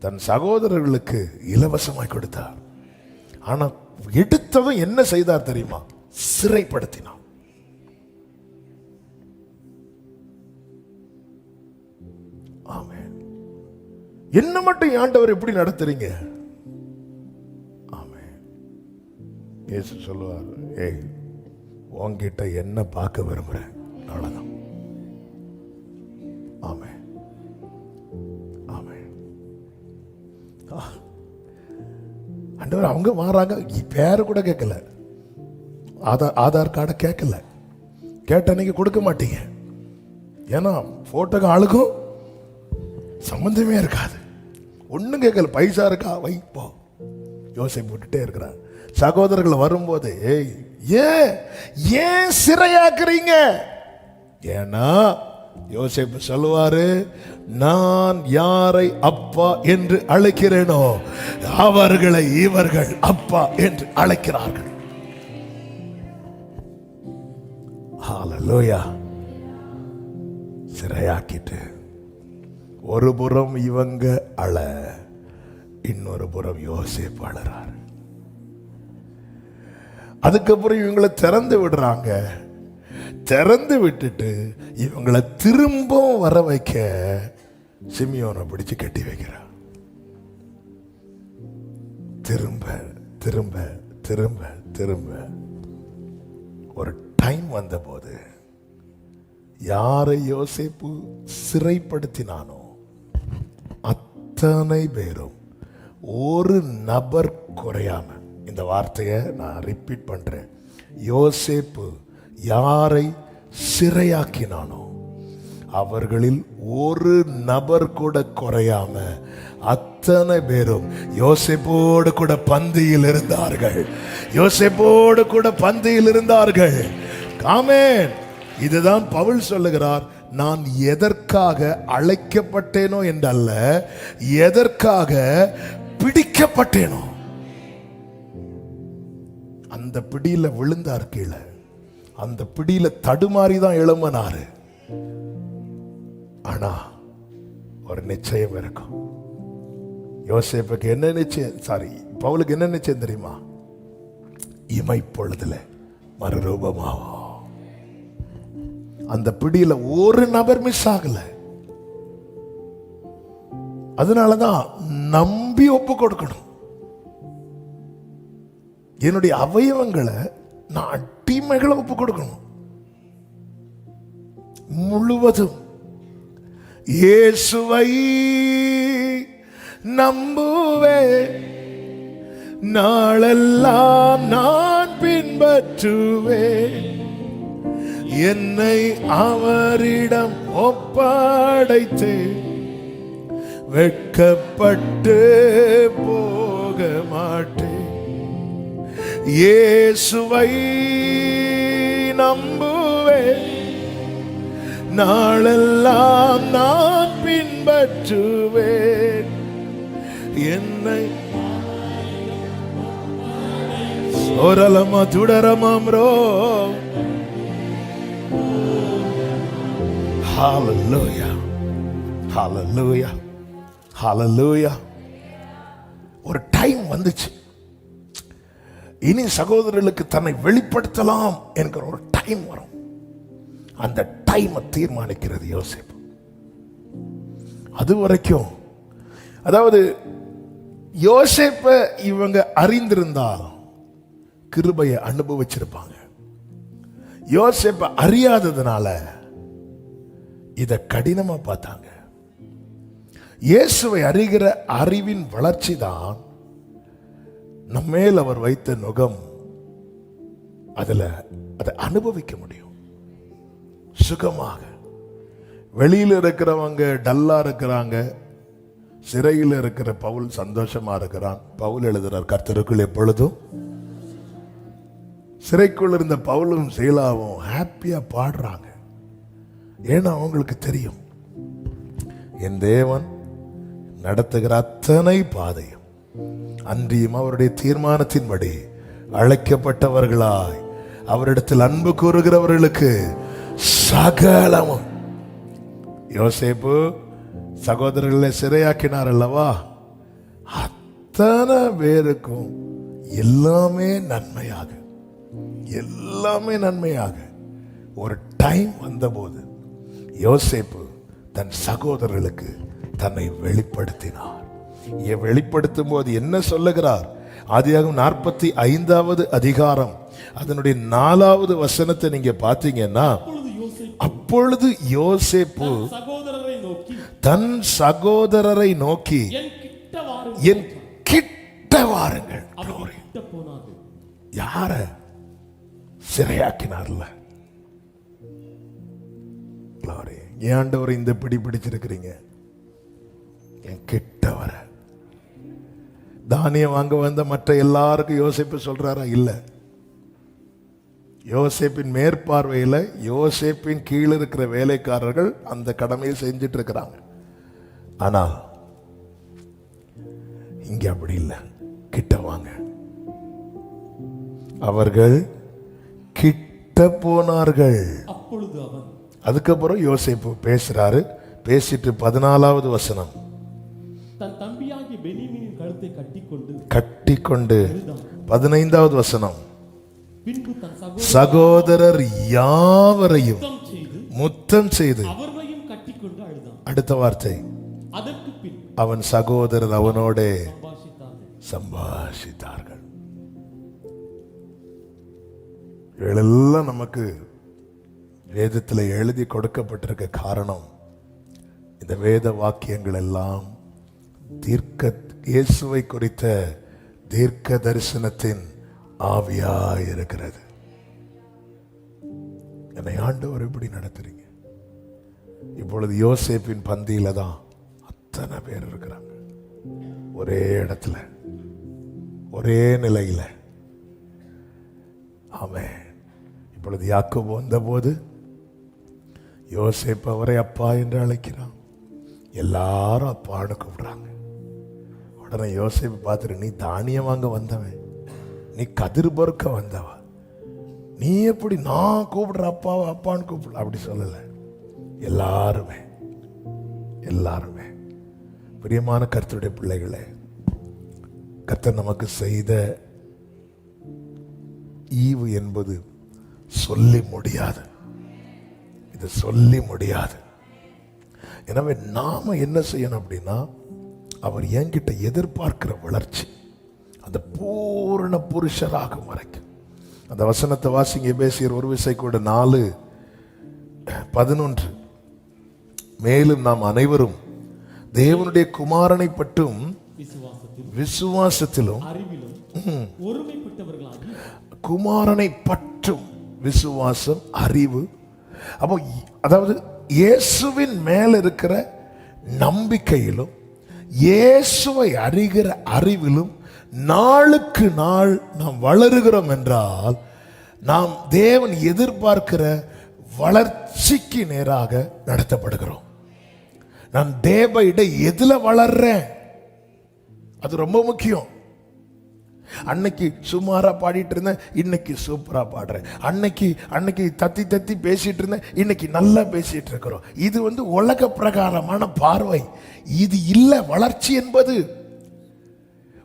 Speaker 2: தன் சகோதரர்களுக்கு இலவசமாய் கொடுத்தார். ஆனா எடுத்ததும் என்ன செய்தார் தெரியுமா? சிறைப்படுத்தினார். ஆமென். என்ன மட்டும் ஆண்டவர் எப்படி நடத்துறீங்க? ஆமென். இயேசு சொல்லுவார், ஏய் உன்கிட்ட என்ன பார்க்க விரும்புறேன், அவ்வளவுதான். ஆமென். ஆமென். ஆண்டவர் அவங்க மாறாங்க, பேரை கூட கேட்கல, ஆதார் கார்டை கேட்கல. கேட்ட நீங்க கொடுக்க மாட்டீங்க. ஏன்னா போட்டோக்கு ஆளுக்கும் சம்பந்தமே இருக்காது. ஒண்ணும் கேட்கல. பைசா இருக்கா வைப்போ. யோசேப்பு போட்டுட்டே இருக்கிறார். சகோதரர்கள் வரும்போது ஏன் சிறையாக்குறீங்க? ஏன்னா யோசேப்பு சொல்லுவாரு, நான் யாரை அப்பா என்று அழைக்கிறேனோ அவர்களை இவர்கள் அப்பா என்று அழைக்கிறார்கள். ஹல்லேலூயா. சிறையாக்கிட்டு ஒரு புறம் இவங்க அழ, இன்னொரு புறம் யோசேப்பு அழறார். அதுக்கப்புறம் இவங்களை திறந்து விடுறாங்க. திறந்து விட்டுட்டு இவங்களை திரும்பவும் வர வைக்க சிமியோனை பிடிச்சு கட்டி வைக்கிறார். திரும்ப திரும்ப திரும்ப திரும்ப ஒரு டைம் வந்த போது யாரை யோசேப்பு சிறைப்படுத்தினானோ அத்தனை பேரும் ஒரு நபர் குறையாம, இந்த வார்த்தையை நான் ரிப்பீட் பண்றேன், யோசேப்பு யாரை சிறையாக்கினானோ அவர்களில் ஒரு நபர் கூட குறையாம அத்தனை பேரும் யோசேப்போடு கூட பந்தியில் இருந்தார்கள். யோசேப்போடு கூட பந்தியில் இருந்தார்கள். ஆமென். இதுதான் பவுல் சொல்லுகிறார், நான் எதற்காக அழைக்கப்பட்டேனோ என்றல்ல, எதற்காக பிடிக்கப்பட்டேனோ. அந்த பிடியில விழுந்தார் கீழே, அந்த பிடியில தடுமாறிதான் எழும்பினாரு. ஆனா ஒரு நிச்சயம் இருக்கும். யோசேப்புக்கு என்ன நிச்சயம், பவுலுக்கு என்ன நிச்சயம் தெரியுமா? இமைப்பொழுதுல மறுரூபமாவோ. அந்த பிடியில ஒரு நபர் மிஸ் ஆகல. அதனாலதான் நம்பி ஒப்பு கொடுக்கணும். என்னுடைய அவயவங்களை நான் அடிமைகளை ஒப்பு கொடுக்கணும் முழுவதும். இயேசுவை நம்புவே, நாளெல்லாம் நான் பின்பற்றுவே, என்னை அவரிடம் ஒப்படைத்தே வெட்கப்பட்டு போக மாட்டேன். இயேசுவை நம்புவே, நாளெல்லாம் நான் பின்பற்றுவேன், என்னை ஓரலமா துடரமாம்ரோ. ஹல்லேலூயா, ஹல்லேலூயா, ஹல்லேலூயா. ஒரு டைம் வந்துச்சு, இனி சகோதரர்களுக்கு தன்னை வெளிப்படுத்தலாம் என்கிற ஒரு டைம் வரும். அந்த டைமை தீர்மானிக்கிறது யோசேப்பு. அது வரைக்கும், அதாவது யோசேப்பை இவங்க அறிந்திருந்தால் கிருபையை அனுபவிச்சிருப்பாங்க. யோசேப்பை அறியாததுனால இதை கடினமா பார்த்தாங்க. இயேசுவை அறிகிற அறிவின் வளர்ச்சி தான் நம்மேல் அவர் வைத்த நுகம். அதுல அதை அனுபவிக்க முடியும் சுகமாக. வெளியில் இருக்கிறவங்க டல்லா இருக்கிறாங்க, சிறையில் இருக்கிற பவுல் சந்தோஷமா இருக்கிறான். பவுல் எழுதுறார், கர்த்தருக்குள் எப்பொழுதும். சிறைக்குள் இருந்த பவுலும் சீலாவும் ஹாப்பியா பாடுறாங்க. ஏன்னா அவங்களுக்கு தெரியும், என் தேவன் நடத்துகிற அத்தனை பாதையும் அன்றியும் அவருடைய தீர்மானத்தின்படி அழைக்கப்பட்டவர்களாய் அவரிடத்தில் அன்பு கூறுகிறவர்களுக்கு சகலமும். யோசேப்பு சகோதரர்களை சிறையாக்கினார் அல்லவா, அத்தனை பேருக்கும் எல்லாமே நன்மையாக, எல்லாமே நன்மையாக. ஒரு டைம் வந்தபோது யோசேப்பு தன் சகோதரர்களுக்கு தன்னை வெளிப்படுத்தினார். வெளிப்படுத்தும் போது என்ன சொல்லுகிறார்? ஆதியாகமம் 45வது அதிகாரம் அதனுடைய 4வது வசனத்தை நீங்க பாத்தீங்கன்னா, அப்பொழுது யோசேப்பு தன் சகோதரரை நோக்கி என் கிட்ட வாருங்கள். யார சிறையாக்கினார்ல, ஏண்டவர் இந்த பிடி பிடிச்சிருக்கிறீங்க, என் கிட்ட வர. தானியம் வாங்க வந்த மற்ற எல்லாருக்கும் யோசிப்பு சொல்றாரா? இல்ல, யோசேப்பின் மேற்பார்வையில் யோசேப்பின் கீழே இருக்கிற வேலைக்காரர்கள் அந்த கடமையை செஞ்சிட்டு இருக்கிறாங்க. ஆனால் இங்க அப்படி இல்லை. கிட்ட வாங்க. அவர்கள் கிட்ட போனார்கள்.
Speaker 4: அப்பொழுது அவன்,
Speaker 2: அதுக்கப்புறம் யோசேப்பு பேசுறாரு. பேசிட்டு 14வது வசனம்,
Speaker 4: தன் தம்பியாகிய பென்யமீனின் கழுத்தை
Speaker 2: கட்டிக்கொண்டு 15வது வசனம்,
Speaker 4: பின்பு தன்
Speaker 2: சகோதரர் யாவரையும் முத்தம் செய்து
Speaker 4: அவர்களையும் கட்டிக்கொண்டு அழுதான்.
Speaker 2: அடுத்த வார்த்தை,
Speaker 4: அதற்கு பின்
Speaker 2: அவன் சகோதரர் அவனோட
Speaker 4: சம்பாஷித்தார்கள்.
Speaker 2: சம்பாஷித்தார்கள். இவைகளெல்லாம் நமக்கு வேதத்தில் எழுதி கொடுக்கப்பட்டிருக்க காரணம், இந்த வேத வாக்கியங்கள் எல்லாம் இயேசுவை குறித்த தீர்க்க தரிசனத்தின் ஆவியாய் இருக்கிறது. என்னை ஆண்டவர் எப்படி நடத்துறீங்க? இப்பொழுது யோசேப்பின் பந்தியில தான் அத்தனை பேர் இருக்கிறாங்க. ஒரே இடத்துல, ஒரே நிலையில. ஆமென். இப்பொழுது யாக்கோபு வந்தபோது யோசேப்பு அவரை அப்பா என்று அழைக்கிறான். எல்லாரும் அப்பான்னு கூப்பிடுறாங்க. உடனே யோசேப்பு பார்த்துட்டு, நீ தானியம் வாங்க வந்தவன், நீ கதிர் பொறுக்க வந்தவ, நீ எப்படி நான் கூப்பிடுற அப்பாவை அப்பான்னு கூப்பிடல? அப்படி சொல்லலை. எல்லாருமே எல்லாருமே பிரியமான கர்த்தருடைய பிள்ளைகளே, கர்த்தர் நமக்கு செய்த ஈவு என்பது சொல்லி முடியாது. இது சொல்லி முடியாது. எனவே நாம என்ன செய்யணும் அப்படின்னா, அவர் என்கிட்ட எதிர்பார்க்கிற வளர்ச்சி, அந்த பூரண புருஷராகும் வரைக்கும். அந்த வசனத்தை வாசிங்க. எபேசியர் ஒரு விசை கூட 4:11. மேலும் நாம் அனைவரும் தேவனுடைய குமாரனை பற்றும் விசுவாசத்திலும்
Speaker 4: ஒருமைப்பட்டவர்களாகி,
Speaker 2: குமாரனை பற்றும் விசுவாசம், அறிவு. அப்போ அதாவது இயேசுவின் மேல் இருக்கிற நம்பிக்கையிலும் இயேசுவை அறிகிற அறிவிலும் நாளுக்கு நாள் நாம் வளருகிறோம் என்றால், நாம் தேவன் எதிர்பார்க்கிற வளர்ச்சிக்கு நேராக நடத்தப்படுகிறோம். நான் டே பை டே எதுல வளர்றேன், அது ரொம்ப முக்கியம். அன்னைக்கு சுமாரா பாடிட்டு இருந்தேன், இன்னைக்கு சூப்பரா பாடுறேன். அன்னைக்கு தத்தி தத்தி பேசிட்டு இருந்தேன், இன்னைக்கு நல்லா பேசிட்டு இருக்கிறோம். இது உலக பிரகாரமான பார்வை. இது இல்ல வளர்ச்சி என்பது.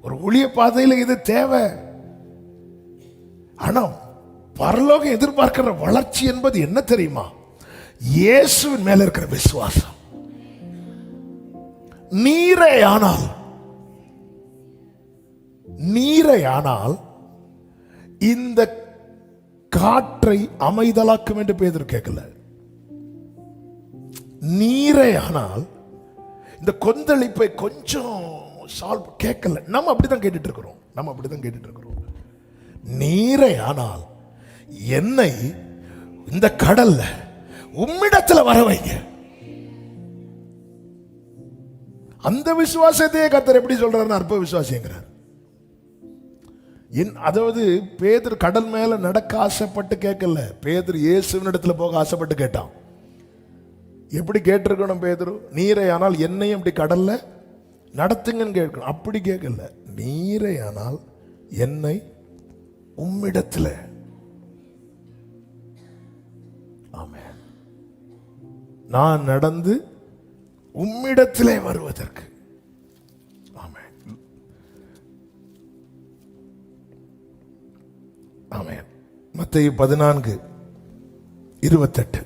Speaker 2: ஒரு ஊழிய பாதையில் இது தேவை. ஆனா பரலோகம் எதிர்பார்க்கிற வளர்ச்சி என்பது என்ன தெரியுமா? இயேசுவின் மேல இருக்கிற விசுவாசம். நீரையானால் இந்த காற்றை அமைதலாக்கும் என்று பேதுரு கேட்கல. நீரையானால் இந்த கொந்தளிப்பை கொஞ்சம் சால்வ் கேட்கல. நம்ம அப்படிதான் கேட்டுட்டு இருக்கிறோம். நீரையானால் என்னை இந்த கடல்ல உம்மிடத்துல வர வைங்க. அந்த விசுவாசத்தையே கர்த்தர் எப்படி சொல்றாருன்னு அற்ப விசுவாசிங்கிறார். அதாவது பேதுரு கடல் மேல நடக்க ஆசைப்பட்டு கேட்கல. பேதுரு இயேசுவின் இடத்துல போக ஆசைப்பட்டு கேட்டான். எப்படி கேட்டிருக்கணும் பேதுரு? நீரை ஆனால் என்னையும் இப்படி கடல்ல நடத்துங்கன்னு கேட்கணும். அப்படி கேட்கல. நீரை ஆனால் என்னை உம்மிடத்துல. ஆமென். நான் நடந்து உம்மிடத்திலே வருவதற்கு. ஆமென். ஆமென். மத்தேயு 14:28.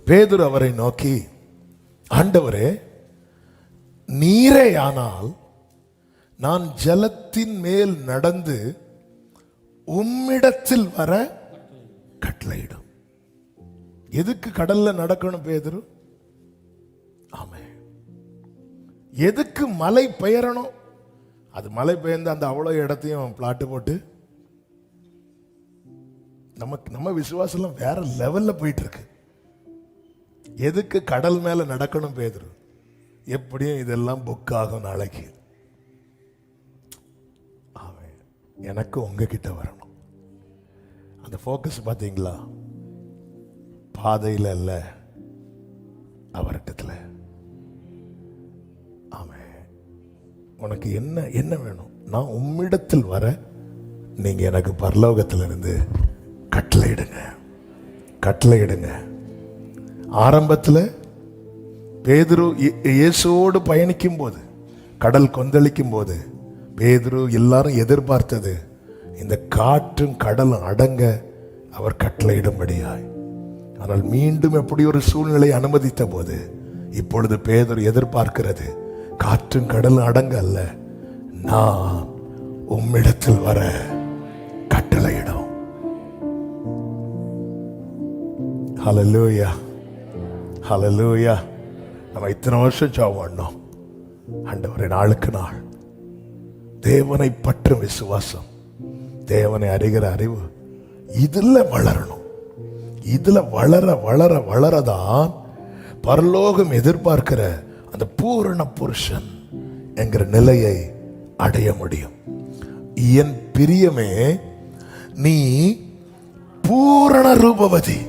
Speaker 2: பேதுரு அவரை நோக்கி, ஆண்டவரே, நீரேயானால் நான் ஜலத்தின் மேல் நடந்து உம்மிடத்தில் வர கட்டளையிடும். எதுக்கு கடல்ல நடக்கணும் பேதுரு? ஆமென். எதுக்கு மலை பெயரணும்? அது மலை பெயர்ந்து அந்த அவ்வளவு இடத்தையும் பிளாட்டு போட்டு நம்ம விசுவாசம் வேற லெவல்ல போயிட்டு இருக்கு. எதுக்கு கடல் மேல நடக்கணும் பேதுரு? எப்படியும் இதெல்லாம் புக் ஆகும் நாளைக்கு. ஆமென். எனக்கு உங்ககிட்ட வரணும். அந்த ஃபோக்கஸ் பார்த்தீங்களா? பாதையில் அல்ல, அவர்கிட்டத்தில். ஆமென். உனக்கு என்ன என்ன வேணும்? நான் உம்மிடத்தில் வர நீங்க எனக்கு பரலோகத்திலிருந்து கட்டளையிடுங்க, கட்டளையிடுங்க. ஆரம்பத்தில் பேதுரு இயேசுவோடு பயணிக்கும் போது, கடல் கொந்தளிக்கும் போது, பேதுரு எல்லாரும் எதிர்பார்த்தது இந்த காற்றும் கடலும் அடங்க அவர் கட்டளையிடும்படியாய். ஆனால் மீண்டும் எப்படி ஒரு சூழ்நிலை அனுமதித்த போது, இப்பொழுது பேதுரு எதிர்பார்க்கிறது காற்றும் கடலும் அடங்க அல்ல, நான் உம்மிடத்தில் வர கட்டளையிடும். ஹல்லேலூயா, ஹல்லேலூயா. நம்ம இத்தனை வருஷம் ஜெபம் பண்ணோம். ஆண்டவரே, நாளுக்கு நாள் தேவனை பற்றும் விசுவாசம், தேவனை அறிகிற அறிவு இதுல வளரணும். இதுல வளர வளர வளரதான் பரலோகம் எதிர்பார்க்கிற அந்த பூரண புருஷன் என்கிற நிலையை அடைய முடியும். என் பிரியமே, நீ பூரண ரூபவதி,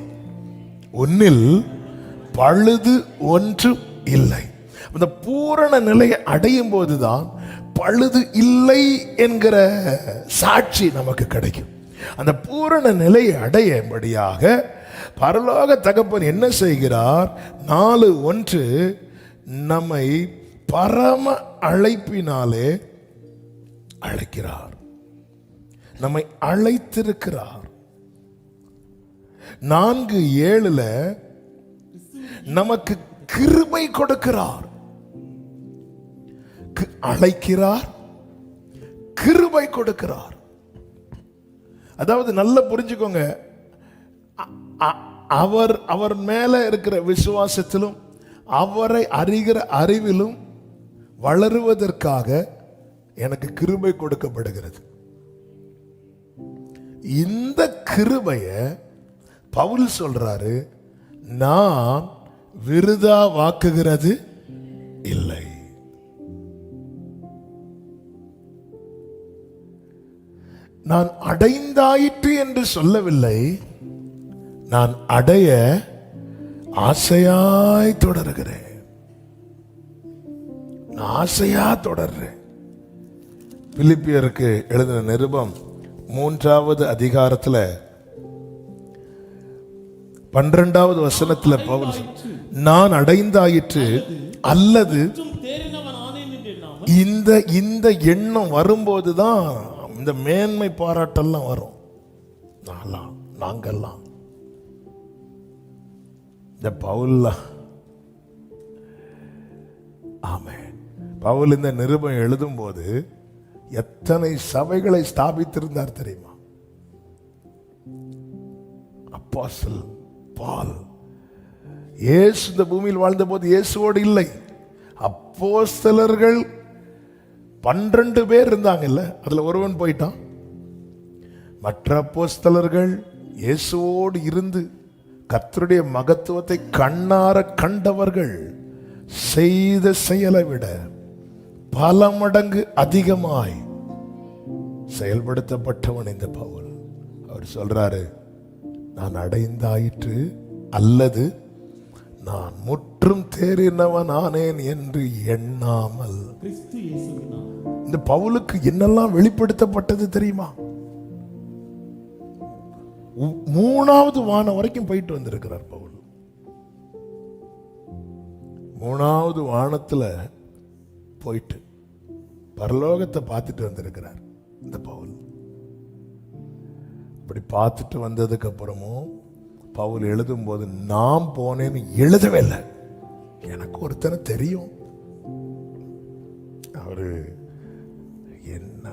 Speaker 2: உன்னில் பழுது ஒன்று இல்லை. அந்த பூரண நிலையை அடையும் போதுதான் பழுது இல்லை என்கிற சாட்சி நமக்கு கிடைக்கும். அந்த பூரண நிலையை அடையும்படியாக பரலோக தகப்பன் என்ன செய்கிறார்? 4:1 நம்மை பரம அழைப்பினாலே அழைக்கிறார், நம்மை அழைத்திருக்கிறார். 4:7 நமக்கு கிருபை கொடுக்கிறார். அழைக்கிறார், கிருபை கொடுக்கிறார். அதாவது நல்லா புரிஞ்சுக்கோங்க, அவர் மேல இருக்கிற விசுவாசத்திலும் அவரை அறிகிற அறிவிலும் வளருவதற்காக எனக்கு கிருபை கொடுக்கப்படுகிறது. இந்த கிருபைய பவுல் சொல்றாரு, நான் விருதா வாக்குகிறது இல்லை. நான் அடைந்தாயிற்று என்று சொல்லவில்லை, நான் அடைய ஆசையாய் தொடர்கிறேன், ஆசையா தொடர்றேன். பிலிப்பியருக்கு எழுதின நிருபம் 3வது அதிகாரத்துல 12வது வசனத்துல பவுல், நான் அடைந்தாயிற்று அல்லது இந்த எண்ணம் வரும்போதுதான் இந்த மேன்மை பாராட்டெல்லாம் வரும். நாங்கெல்லாம் இந்த பவுல், ஆமென். பவுல் இந்த நிருபம் எழுதும் போது எத்தனை சபைகளை ஸ்தாபித்திருந்தார் தெரியுமா? அப்போஸ்தலன் பால் இயேசு இந்த பூமியில் வாழ்ந்த போது இயேசுவோடு இல்லை. அப்போஸ்தலர்கள் 12 பேர் இருந்தாங்கல்ல, அதுல ஒருவன் போயிட்டான். மற்ற அப்போஸ்தலர்கள் இயேசுவோடு இருந்து கர்த்தருடைய மகத்துவத்தை கண்ணார கண்டவர்கள் செய்த செயலை விட பல மடங்கு அதிகமாய் செயல்படுத்தப்பட்டவன் இந்த பவுல். அவர் சொல்றாரு, நான் அடைந்தாயிற்று அல்லது நான் முற்றும் தேறினவன் ஆனேன் என்று எண்ணாமல். இந்த பவுலுக்கு என்னெல்லாம் வெளிப்படுத்தப்பட்டது தெரியுமா? 3வது வானம் வரைக்கும் போயிட்டு வந்திருக்கிறார் பவுல். 3வது வானத்துல போயிட்டு பரலோகத்தை பார்த்துட்டு வந்திருக்கிறார் இந்த பவுல். அப்படி பார்த்துட்டு வந்ததுக்கு அப்புறமும் பவுல் எழுதும் போது நான் போனேன்னு எழுதவே இல்லை. எனக்கு ஒருத்தனை தெரியும், அவரு என்ன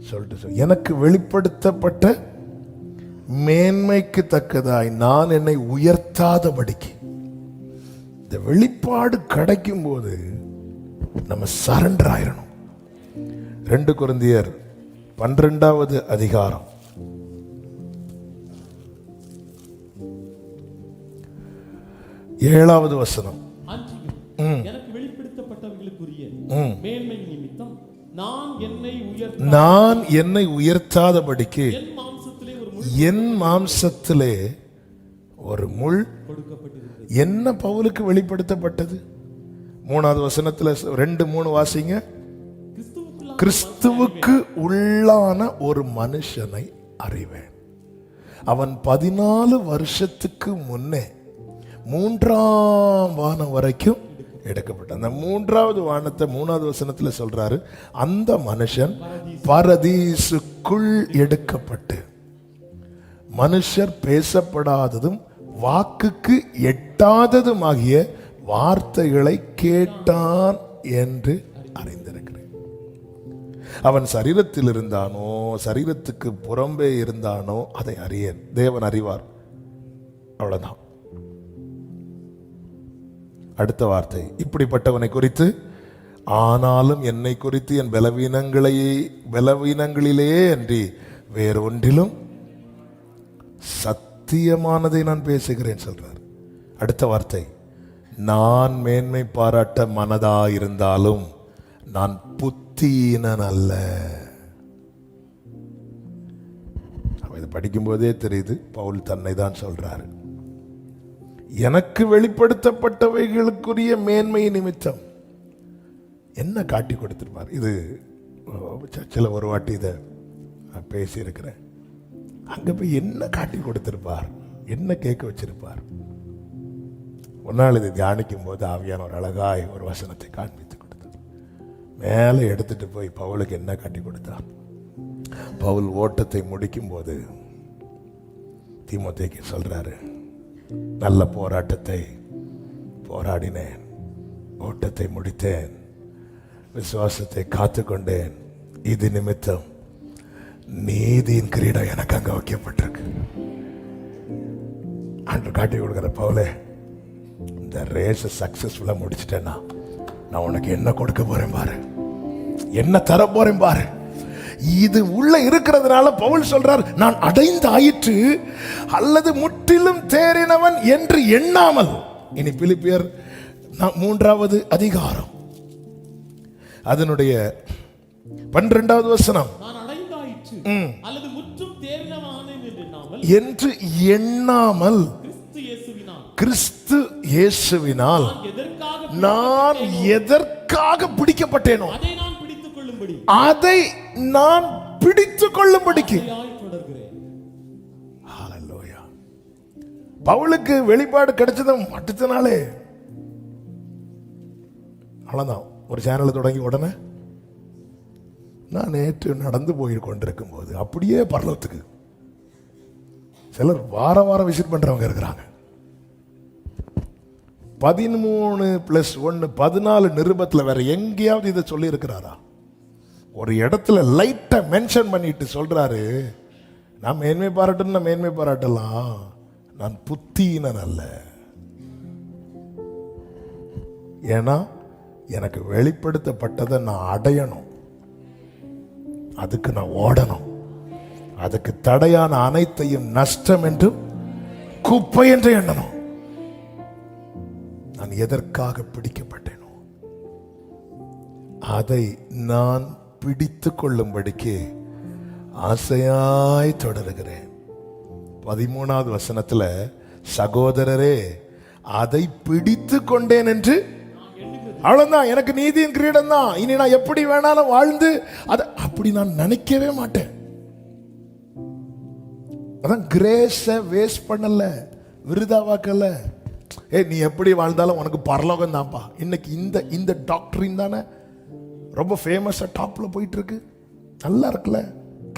Speaker 2: சொல்லிட்டு எனக்கு வெளிப்படுத்தப்பட்ட மேன்மைக்கு தக்கதாய் நான் என்னை உயர்த்தாதபடிக்கு. இந்த வெளிப்பாடு கிடைக்கும் போது நம்ம சரண்டர் ஆயிரணும். 2 கொரிந்தியர் 12வது அதிகாரம் 7வது வசனம்.
Speaker 4: எனக்கு வெளிப்படுத்தப்பட்டவர்களுக்குரிய மேன்மை நிமித்தம்
Speaker 3: நான் என்னை உயர்த்தாதபடிக்கு
Speaker 4: என் மாம்சத்திலே ஒரு முள்
Speaker 3: என் மாம்சத்திலே ஒரு முள்
Speaker 4: கொடுக்கப்பட்டிருந்தது.
Speaker 3: என்ன பவுலுக்கு வெளிப்படுத்தப்பட்டது? 3வது வசனத்துல 2-3 வாசிங்க. கிறிஸ்துவுக்கு உள்ளான ஒரு மனுஷனை அறிவேன். அவன் 14 வருஷத்துக்கு முன்னே 3ஆம் வானம் வரைக்கும் எடுக்கப்பட்டான். அந்த 3வது வானத்தை 3வது வசனத்துல சொல்றாரு, அந்த மனுஷன் பரதீசுக்குள் எடுக்கப்பட்டு மனுஷர் பேசப்படாததும் வாக்குக்கு எட்டாததுமாகிய வார்த்தைகளை கேட்டான் என்று அறிந்திருக்கிறேன். அவன் சரீரத்தில் இருந்தானோ சரீரத்துக்கு புறம்பே இருந்தானோ அதை அறியேன், தேவன் அறிவார். அவ்வளவுதான். அடுத்த வார்த்தை, இப்படிப்பட்டவனை குறித்து ஆனாலும் என்னை குறித்து என் பலவீனங்களிலே அன்றி வேறொன்றிலும் சத்தியமானதை நான் பேசுகிறேன் சொல்றார். அடுத்த வார்த்தை, நான் மேன்மை பாராட்ட மனதா இருந்தாலும் நான் புத்தீனன் அல்ல. இதை படிக்கும் போதே தெரியுது பவுல் தன்னை தான் சொல்றாரு. எனக்கு வெளிப்படுத்தப்பட்டவைகளுக்குரிய மேன்மை நிமித்தம் என்ன காட்டி கொடுத்திருப்பார். இது சர்ச்சில் ஒரு வாட்டி இதை பேசியிருக்கிறேன். அங்க போய் என்ன காட்டி கொடுத்திருப்பார், என்ன கேட்க வச்சிருப்பார். ஒரு நாள் இதை தியானிக்கும் போது ஆவியான ஒரு அழகாய் ஒரு வசனத்தை காண்பித்து கொடுத்தார். மேலே எடுத்துட்டு போய் பவுலுக்கு என்ன காட்டி கொடுத்தார். பவுல் ஓட்டத்தை முடிக்கும் போது தீமோத்தேயுக்கு சொல்றாரு, நல்ல போராட்டத்தை போராடினேன், ஓட்டத்தை முடித்தேன், விசுவாசத்தை காத்துக்கொண்டேன், இது நிமித்தம் நீதியின் கிரீடம் எனக்கு அங்க வைக்கப்பட்டிருக்கு. அன்று காட்டி கொடுக்கிற பவுலே, இந்த ரேஸை சக்சஸ்ஃபுல்லா முடிச்சிட்டேன்னா நான் உனக்கு என்ன கொடுக்க போறேன் பாரு, என்ன தர போறேன் பாரு. இது உள்ள இருக்கிறதுனால பவுல் சொல்றார், நான் அடைந்தாயிற்று அல்லது முற்றிலும் தேறினவன் என்று எண்ணாமல். இனி பிலிப்பியர் 3வது அதிகாரம் அதனுடைய 12வது வசனம்,
Speaker 4: நான் அடைந்தாயிற்று அல்லது முற்றும் தேறினவானேன் என்று
Speaker 3: எண்ணாமல் கிறிஸ்து இயேசுவினால் நான் எதற்காக பிடிக்கப்பட்டேனோ அதை நான் பிடித்துக் கொள்ளும்படிக்கு. பவுலுக்கு வெளிப்பாடு கிடைச்சதும் அடுத்தனாலே அவ்வளவுதான். ஒரு சேனல் தொடங்கி உடனே நான் நேற்று நடந்து போய் கொண்டிருக்கும் போது அப்படியே பரலோகத்துக்கு சிலர் வாரம் வாரம் விசிட் பண்றவங்க இருக்கிறாங்க. 13+1 14 நிருபத்தில் வேற எங்கேயாவது இதை சொல்லி இருக்கிறாரா? ஒரு இடத்துல லைட்டா மென்ஷன் பண்ணிட்டு சொல்றாரு, நான் மேன்மை பாராட்டணும், நான் மேன்மை பாராட்டலாம், நான் புத்தீனன் அல்ல. ஏன்னா எனக்கு வெளிப்படுத்தப்பட்டதை நான் அடையணும், அதுக்கு நான் ஓடணும், அதுக்கு தடையான அனைத்தையும் நஷ்டம் என்றும் குப்பை என்று எண்ணணும். நான் எதற்காக பிடிக்கப்பட்டேனோ அதை நான் பிடித்துக் கொள்ளும்படிக்கு ஆசையாய் தொடருகிறேன். 13வது வசனத்துல, சகோதரரே அதை பிடித்து கொண்டேன் என்று, அவ்வளவுதான், எனக்கு நீதியின் கிரீடம் தான், இனி நான் எப்படி வேணாலும் வாழ்ந்து அதை அப்படி நான் நினைக்கவே மாட்டேன். அதான் கிரேஸை வேஸ்ட் பண்ணல, விருதாவாக்கல. நீ எப்படி வாழ்ந்தாலும் உனக்கு பரலோகம் தான்ப்பா. இன்னைக்கு இந்த டாக்டரின் தானே ரொம்ப ஃபேமஸா டாப்ல போயிட்டு இருக்கு. நல்லா இருக்குல்ல,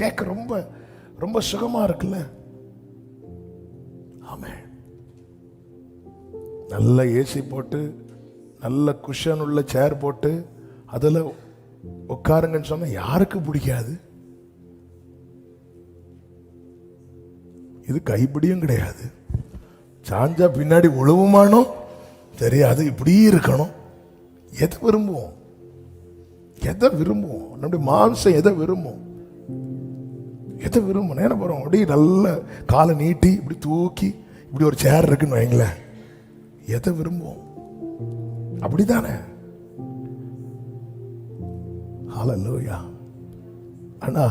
Speaker 3: கேட்க ரொம்ப ரொம்ப சுகமா இருக்குல்ல. ஆமே, நல்ல ஏசி போட்டு நல்ல குஷன் உள்ள சேர் போட்டு அதில் உட்காருங்கன்னு சொன்னா யாருக்கு பிடிக்காது? இது கைப்பிடியும் கிடையாது, சாஞ்சா பின்னாடி உழவுமானோ தெரியாது, இப்படி இருக்கணும். எதை விரும்புவோம்? எதை விரும்புவோம்? நம்முடைய மாம்சம் எதை விரும்பும்? எதை விரும்பும்? என்ன போறோம், அப்படியே நல்ல காலை நீட்டி இப்படி தூக்கி இப்படி ஒரு சேர் இருக்குன்னு வைங்களேன், எதை விரும்புவோம்? அப்படித்தானே? ஹல்லேலூயா. ஆனா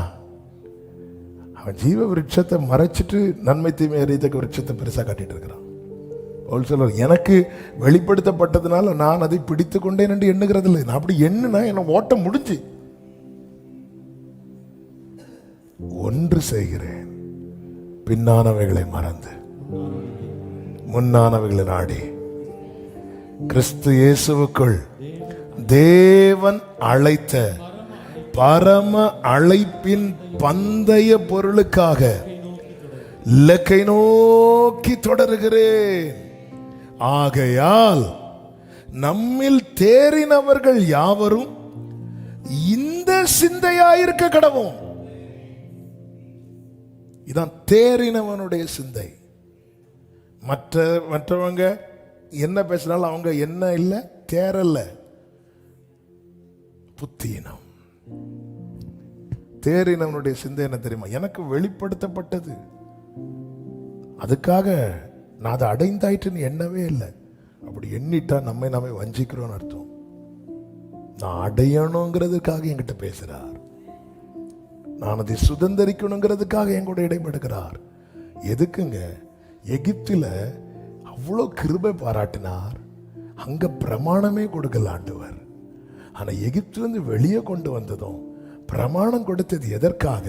Speaker 3: அவன் ஜீவ விருட்சத்தை மறைச்சிட்டு நன்மை தீமை அறியத்தக்க விருட்சத்தை பெருசா காட்டிட்டு இருக்கிறான். பவுல் சொல்றார், எனக்கு வெளிப்படுத்தப்பட்டதுனால நான் அதை பிடித்து கொண்டேன் என்று எண்ணுகிறது இல்லை. நான் அப்படி எண்ணுனா என்ன ஓட்டம் முடிஞ்சு. ஒன்று செய்கிறேன், பின்னானவைகளை மறந்து முன்னானவைகளை நாடி கிறிஸ்து இயேசுவுக்குள் தேவன் அழைத்த பரம அழைப்பின் பந்தய பொருளுக்காக இலக்கை நோக்கி தொடருகிறேன். ஆகையால் நம்மில் தேறினவர்கள் யாவரும் இந்த சிந்தையாயிருக்க கடவோம். இதான் தேறினவனுடைய சிந்தை. மற்றவங்க என்ன பேசினாலும் அவங்க என்ன இல்லை, தேரல்ல, புத்தீனம். தேறினவனுடைய சிந்தை என்ன தெரியுமா? எனக்கு வெளிப்படுத்தப்பட்டது, அதுக்காக நான் அதை அடைந்தாயிட்டுன்னு எண்ணவே இல்லை. அப்படி எண்ணிட்டா நம்மை நாமே வஞ்சிக்கிறோம்னு அர்த்தம். நான் அடையணுங்கிறதுக்காக என்கிட்ட பேசுறார், நான் அதை சுதந்திரிக்கணுங்கிறதுக்காக என் கூட இடைபடுகிறார். எதுக்குங்க? எகிப்தில் அவ்வளோ கிருபை பாராட்டினார், அங்க பிரமாணமே கொடுக்கல ஆண்டவர். ஆனா எகிப்திலிருந்து வெளியே கொண்டு வந்ததும் பிரமாணம் கொடுத்தது எதற்காக?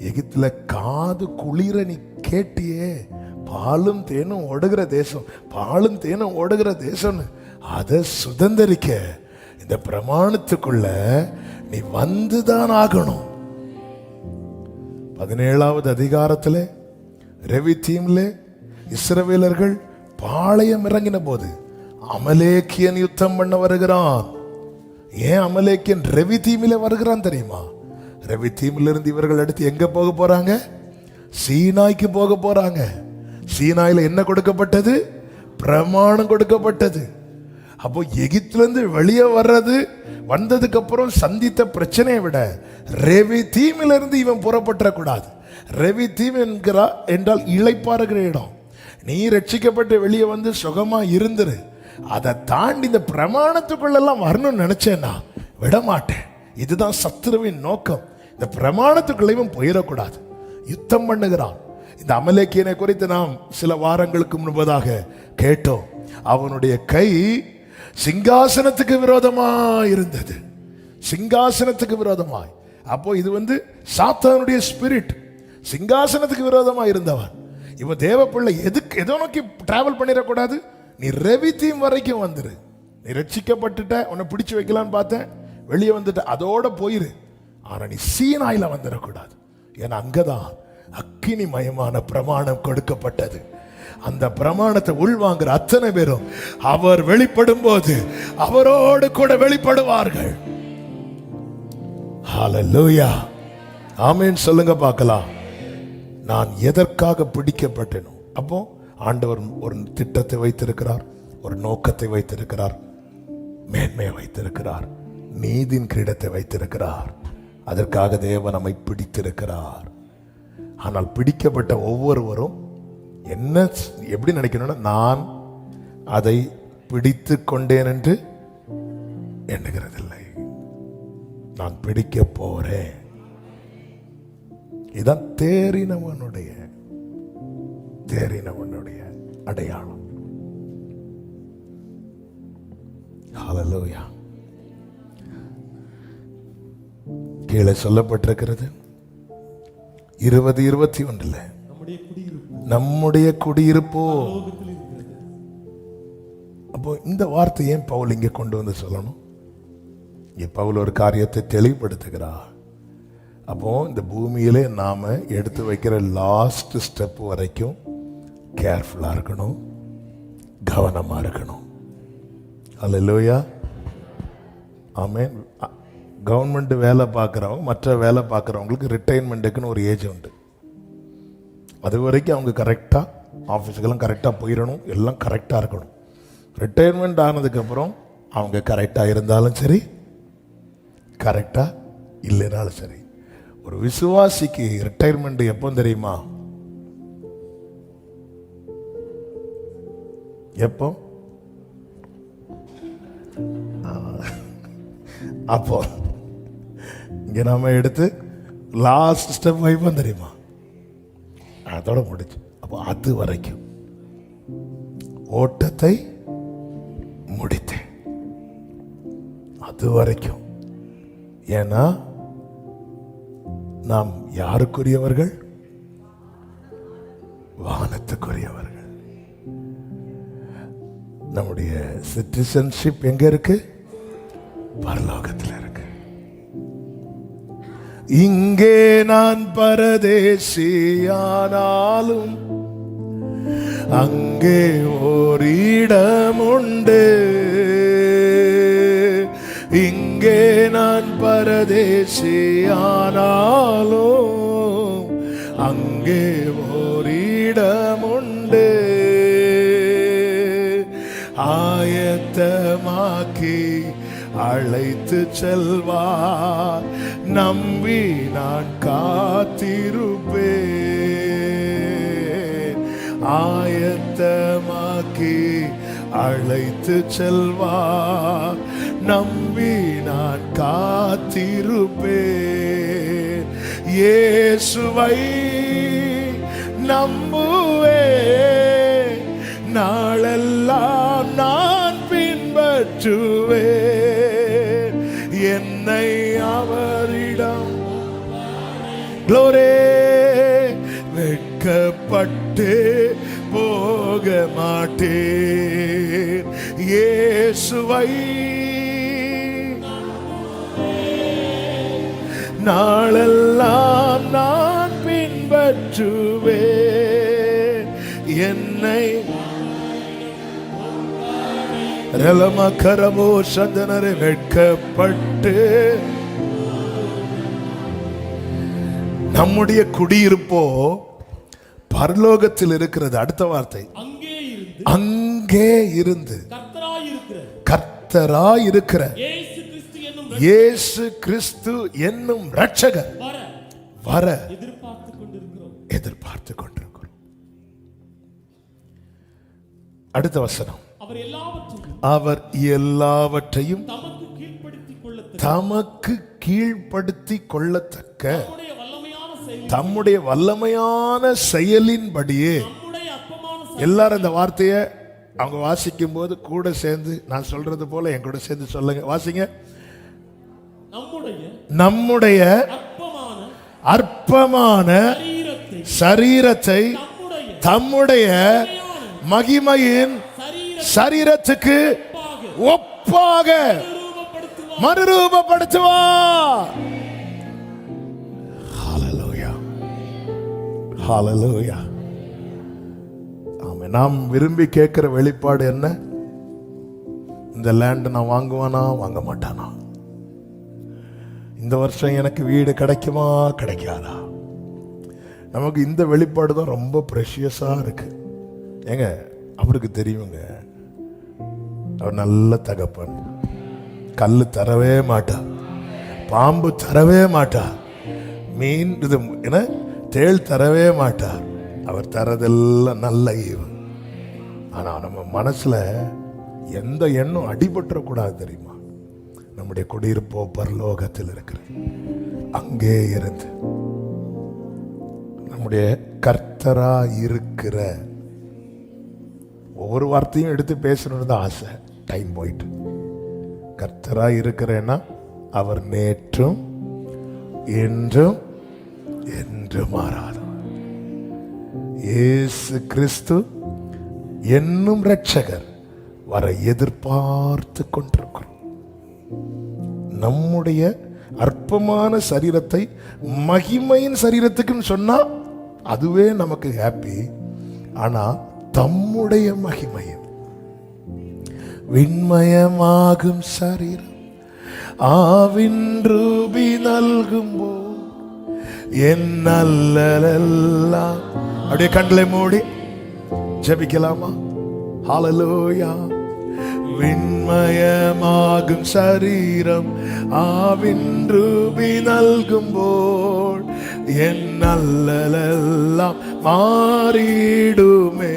Speaker 3: எகிப்துல காது குளிர நீ கேட்டியே, பாலும் தேனும் ஓடுகிற தேசம், பாலும் தேனும் ஓடுகிற தேசம்னு, அதை சுதந்திரிக்க இந்த பிரமாணத்துக்குள்ள நீ வந்துதான் ஆகணும். 17வது அதிகாரத்தில் ரெவித்தீம்ல இஸ்ரவேலர்கள் பாளையம் இறங்கின போது அமலேக்கியன் யுத்தம் பண்ண வருகிறான். ஏன் அமலேக்கியன் ரெவித்தீமில வருகிறான் தெரியுமா? ரெவித்தீமில இருந்து இவர்கள் அடுத்து எங்க போக போறாங்க? சீனாய்க்கு போக போறாங்க. சீனாயில என்ன கொடுக்கப்பட்டது? பிரமாணம் கொடுக்கப்பட்டது. அப்போ எகிப்திலிருந்து வெளியே வர்றது, வந்ததுக்கு அப்புறம் சந்தித்த பிரச்சனையை விட ரெவித்தீமில இருந்து இவன் புறப்பட்ட கூடாது. ரெவித்தீம் என்கிறா என்றால் இளைப்பாறுகிற இடம். நீ ரட்சிக்கப்பட்டு வெளியே வந்து சுகமா இருந்துரு. அதை தாண்டி இந்த பிரமாணத்துக்குள்ளெல்லாம் வரணும்னு நினைச்சேன்னா விட மாட்டேன். இதுதான் சத்துருவின் நோக்கம். இந்த பிரமாணத்துக்குள்ளேயும் போயிடக்கூடாது. யுத்தம் பண்ணுகிறான். இந்த அமலேக்கியனை குறித்து நாம் சில வாரங்களுக்கு முன்பதாக கேட்டோம். அவனுடைய கை சிங்காசனத்துக்கு விரோதமாய் இருந்தது. சிங்காசனத்துக்கு விரோதமாய். அப்போ இது சாத்தானுடைய ஸ்பிரிட். சிங்காசனத்துக்கு விரோதமாய் இருந்தவன் இவன். தேவ பிள்ளை எதோ நோக்கி டிராவல் பண்ணிடக்கூடாது. நீ ரெவித்தீம் வரைக்கும் வந்துரு. நீ ரட்சிக்கப்பட்டுட்ட, உன்னை பிடிச்சு வைக்கலான்னு பார்த்தேன், வெளியே வந்துட்ட, அதோட போயிரு. ஆனா நீ சீனாயில வந்துடக்கூடாது. ஏன்னா அங்கதான் அக்கினி மயமான பிரமாணம் கொடுக்கப்பட்டது. அந்த பிரமாணத்தை உள்வாங்குற அத்தனை பேரும் அவர் வெளிப்படும் போது அவரோடு கூட வெளிப்படுவார்கள். ஹல்லேலூயா, ஆமென் சொல்லுங்க பார்க்கலாம். நான் எதற்காக பிடிக்கப்பட்டேனோ, அப்போ ஆண்டவர் ஒரு திட்டத்தை வைத்திருக்கிறார், ஒரு நோக்கத்தை வைத்திருக்கிறார், மேன்மையை வைத்திருக்கிறார், நீதியின் கிரீடத்தை வைத்திருக்கிறார். அதற்காக தேவன் நம்மை பிடித்திருக்கிறார். ஆனால் பிடிக்கப்பட்ட ஒவ்வொருவரும் என்ன எப்படி நினைக்கணும்னா, நான் அதை பிடித்து கொண்டேன் என்று எண்ணுகிறதில்லை. நான் பிடிக்க போறேன். இதான் தேறினவனுடைய அடையாளம். ஹல்லேலூயா. கீழே சொல்லப்பட்டிருக்கிறது 20:21 நம்முடைய குடியிருப்போ. அப்போ இந்த வார்த்தை ஏன் பவுல் இங்கே கொண்டு வந்து சொல்லணும்? இங்கே பவுல் ஒரு காரியத்தை தெளிவுபடுத்துகிறார். அப்போ இந்த பூமியிலே நாம எடுத்து வைக்கிற லாஸ்ட் ஸ்டெப் வரைக்கும் கேர்ஃபுல்லா இருக்கணும், கவனமா இருக்கணும். ஹல்லேலூயா, ஆமென். கவர்மெண்ட் வேலை பார்க்குறவங்க, மற்ற வேலை பார்க்குறவங்களுக்கு ரிட்டைர்மெண்ட்டுக்குன்னு ஒரு ஏஜ் உண்டு. அது வரைக்கும் அவங்க கரெக்டாக ஆஃபீஸுக்கெல்லாம் கரெக்டாக போயிடணும், எல்லாம் கரெக்டாக இருக்கணும். ரிட்டைர்மெண்ட் ஆனதுக்கப்புறம் அவங்க கரெக்டாக இருந்தாலும் சரி, கரெக்டாக இல்லைனாலும் சரி. ஒரு விசுவாசிக்கு ரிட்டைர்மெண்ட் எப்போ தெரியுமா? எப்போ? அப்போ இங்க நாம எடுத்து லாஸ்ட் ஸ்டெப் வைப்போம் தெரியுமா, அதோட முடிச்சு. அப்போ அது வரைக்கும் ஓட்டத்தை முடித்தேன், அது வரைக்கும். ஏன்னா நாம் யாருக்குரியவர்கள்? வானத்துக்குரியவர்கள். நம்முடைய சிட்டிசன்ஷிப் எங்க இருக்கு? பரலோகத்தில் இருக்கு. இங்கே நான் பரதேசியானாலும் அங்கே ஓரிடம் உண்டு. இங்கே நான் பரதேசியானாலும் அங்கே ஓரிடம் உண்டு. ஆயத்தமாக்கி அழைத்து செல்வார், நம்பி நான் காத்திருப்பேன். ஆயத்தமாக்கி அழைத்து செல்வார், நம்பி நான் காத்திருப்பேன். இயேசுவை நம்புவேன், நாளெல்லாம் நான் பின்பற்றுவேன். என்னை அவரிடம் க்ளோரே வெட்கப்பட்டு போக மாட்டேன். இயேசுவை நாளெல்லாம் நான் பின்பற்றுவேன். என்னை ரலமகரமோ சந்தனரை வெட்கப்பட்டு. நம்முடைய குடியிருப்போ பரலோகத்தில் இருக்கிறது. அடுத்த வார்த்தை அங்கே இருந்து கர்த்தராய் இருக்கிற இயேசு கிறிஸ்து என்னும் இரட்சகர் வர எதிர்பார்த்து கொண்டிருக்கிறோம். அடுத்த வசனம், அவர் எல்லாவற்றையும் தமக்கு கீழ்ப்படுத்தி கொள்ளத்தக்க தம்முடைய வல்லமையான செயலின்படியே. எல்லாரும் இந்த வார்த்தையை அவங்க வாசிக்கும் போது கூட சேர்ந்து நான் சொல்றது போல என் கூட சேர்ந்து சொல்லுங்க. வாசிங்க. நம்முடைய அற்பமான சரீரத்தை தம்முடைய மகிமையின் சரீரத்துக்கு ஒப்பாக மறுரூபப்படுத்துவார். ஹல்லேலூயா, ஹல்லேலூயா. ஆமென். நாம் விரும்பி கேட்கிற வெளிப்பாடு என்ன? இந்த லேண்ட் நான் வாங்குவானா வாங்க மாட்டானா? இந்த வருஷம் எனக்கு வீடு கிடைக்குமா கிடைக்காதா? நமக்கு இந்த வெளிப்பாடு தான் ரொம்ப ப்ரெஷியஸா இருக்கு. ஏங்க அவருக்கு தெரியுங்க, அவர் நல்ல தகப்பன். கல்லு தரவே மாட்டார், பாம்பு தரவே மாட்டார், மீன் இது என்ன தேள் தரவே மாட்டார். அவர் தரதெல்லாம் நல்ல ஈவு. ஆனா நம்ம மனசுல எந்த எண்ணம் அடிபற்றக்கூடாது தெரியுமா? நம்முடைய குடியிருப்போ பரலோகத்தில் இருக்கிறது. அங்கே இருந்து நம்முடைய கர்த்தரா இருக்கிற ஒவ்வொரு வார்த்தையும் எடுத்து பேசணும்னு தான் ஆசை. டைம் போயிட்டு. கர்த்தரா இருக்கிறேன்னா அவர் நேற்றும் என்றும் என்று மாறாதவர். இயேசு கிறிஸ்து என்னும் இரட்சகர் வர எதிர்பார்த்து கொண்டிருக்கிறோம். நம்முடைய அற்பமான சரீரத்தை மகிமையின் சரீரத்துக்குன்னு சொன்னா அதுவே நமக்கு ஹாப்பி. ஆனா தம்முடைய மகிமையின் விண்மயமாகும் சரீரம் ஆவின் ரூபி நல்கும்போ என் நல்லலெல்லாம். அப்படியே கண்களை மூடி ஜெபிக்கலாமா? ஹல்லேலூயா. விண்மயமாகும் சரீரம் ஆவின் ரூபி நல்கும்போல் என் நல்லலெல்லாம் மாறிடுமே.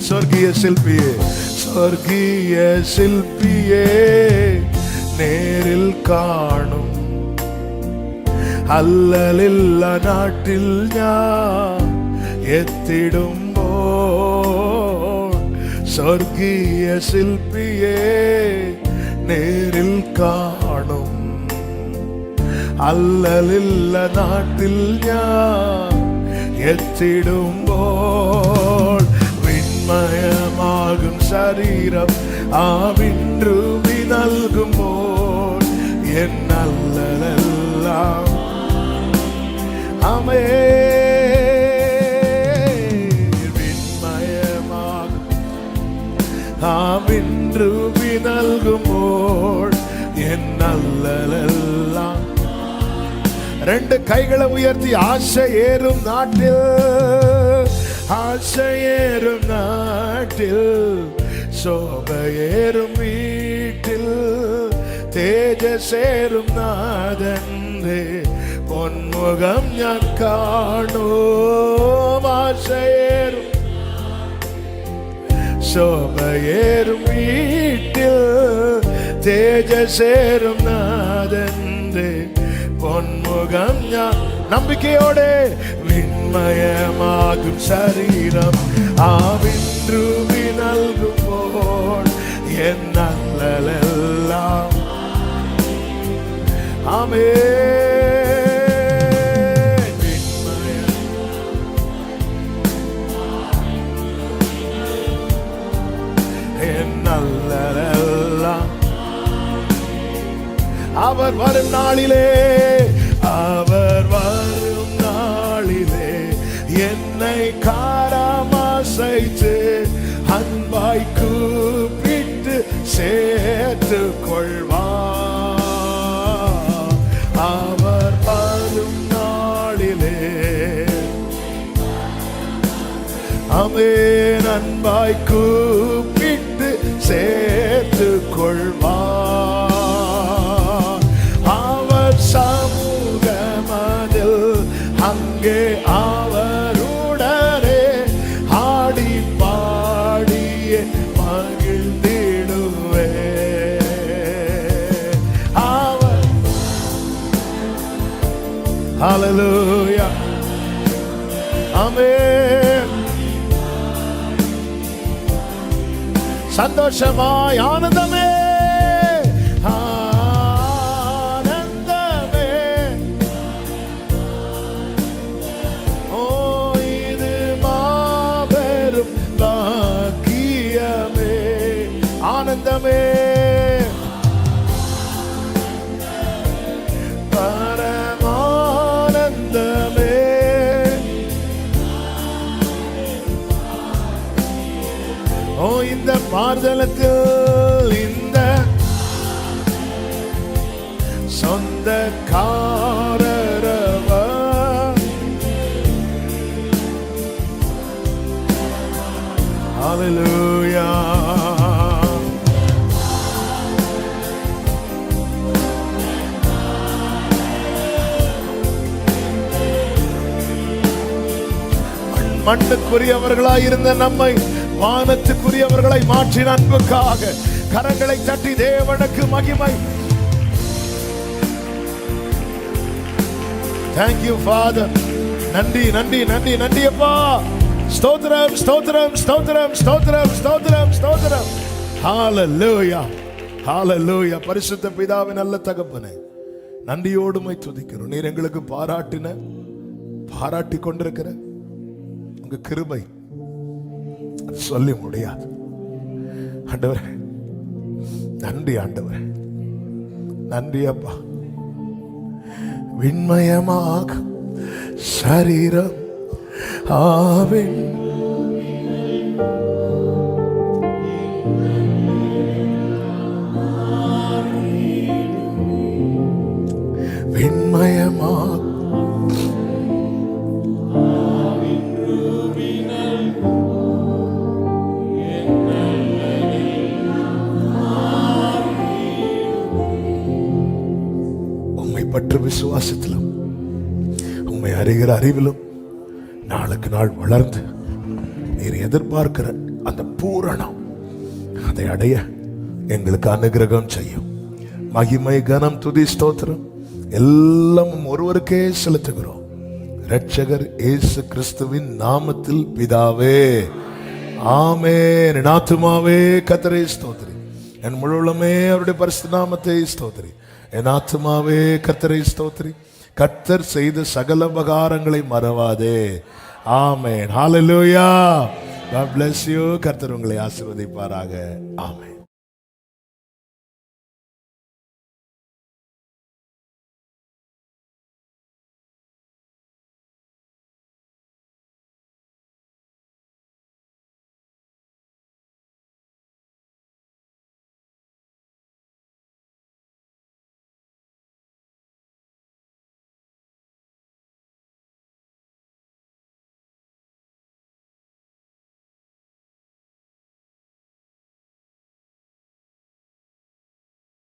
Speaker 3: சொர்க்கிய சிற்பியே, சொர்க்கிய சிற்பியே, நேரில் காணும் அல்லலில்ல நாட்டில் ഞാൻ എത്തിടുമ്പോൾ സ്വർഗീയ ശില്പിയെ നേരിൽ കാണും அல்லலில்ல നാട്ടിൽ ഞാൻ എത്തിടുമ്പോൾ വിന്മയമാകും ശരീരം ആ വിൻരൂപി നൽകുമ്പോൾ എന്നല്ലലെല്ലാം ആമേ വിന്മയമാകും ആ വിൻരൂപി നൽകുമ്പോൾ എന്നല്ലലെല്ലാം ரெண்டு கைகளை உயர்த்தி ஆசையேறும் நாட்டில் ஆசையேறும் நாட்டில் சோபையேறும் வீட்டில் தேஜசேறும் நாதன்றே பொன்முகம் ഞാൻ കാണും ആശയേറും ശോഭയേറും വീട്ടിൽ തേജസേറും നാഥന്റെ പൊന്മുഖം ഞാൻ നമ്പിക്കയോടെ വിന്മയമാകും ശരീരം ആ വിൻരൂപി നൽകുമ്പോൾ എന്നല്ലലെല്ലാം ആമേൻ വിന്മയം എന്നല്ലലെല്ലാം அவர் வரும் நாளிலே அவர் வரும் நாளிலே என்னை காராமசைத்து அன்பாய் கூப்பிட்டு சேர்த்து கொள்வார் அவர் வரும் நாளிலே அவன் அன்பாய் கூப்பிட்டு சேர்த்து கொள்வார் சமூகமதில் அங்கே அவருடனே ஆடி பாடிய மகிழ்ந்திடுவே அவர் ஹல்லேலூயா ஆமென் சந்தோஷமாய் ஆனந்தமே ஆனந்தமே பரமானந்தமே ஓ இந்த மார்தலத்தில் இந்த சொந்தக்காரரவர் ஹல்லேலூயா மண்ணுக்குரியவர்களாய் இருந்த நம்மை வானத்துக்குரியவர்களாய் மாற்றின அன்புக்காக கரங்களை தட்டி தேவனுக்கு மகிமை. Thank you Father. நன்றி நன்றி நன்றி நன்றி அப்பா. ஸ்தோத்திரம் ஸ்தோத்திரம் ஸ்தோத்திரம் ஸ்தோத்திரம் ஸ்தோத்திரம் ஸ்தோத்திரம். ஹalleluya ஹalleluya. பரிசுத்த பிதாவே நல்ல தகப்பனே நன்றியோடு உம்மை துதிக்கிறோம். நீர் எங்களுக்கு பாராட்டி கொண்டிருக்கிற கிருபை சொல்லி முடியாது. ஆண்டவரே நன்றி, ஆண்டவரே நன்றி அப்பா. விண்மயமாக சரீரம் ஆவின் விண்மயமாக பற்று விசுவாசத்திலும் உம்மை அறிகிற அறிவிலும் நாளுக்கு நாள் வளர்ந்து நீர் எதிர்பார்க்கிற அந்த பூரணம் அதை அடைய எங்களுக்கு அனுகிரகம் செய்யும். மகிமை கனம் துதி ஸ்தோத்திரம் எல்லாம் ஒருவருக்கே செலுத்துகிறோம். இரட்சகர் இயேசு கிறிஸ்துவின் நாமத்தில் பிதாவே, ஆமென். என் ஆத்துமாவே கர்த்தரை ஸ்தோத்திரி, என் முழு உள்ளமே அவருடைய பரிசுத்த நாமத்தை ஸ்தோத்திரி. என் ஆத்துமாவே கர்த்தரை ஸ்தோத்திரி, கர்த்தர் செய்த சகல உபகாரங்களை மறவாதே. ஆமென். ஹalleluya. God bless you. கர்த்தர் உங்களை ஆசீர்வதிப்பாராக. ஆமென்.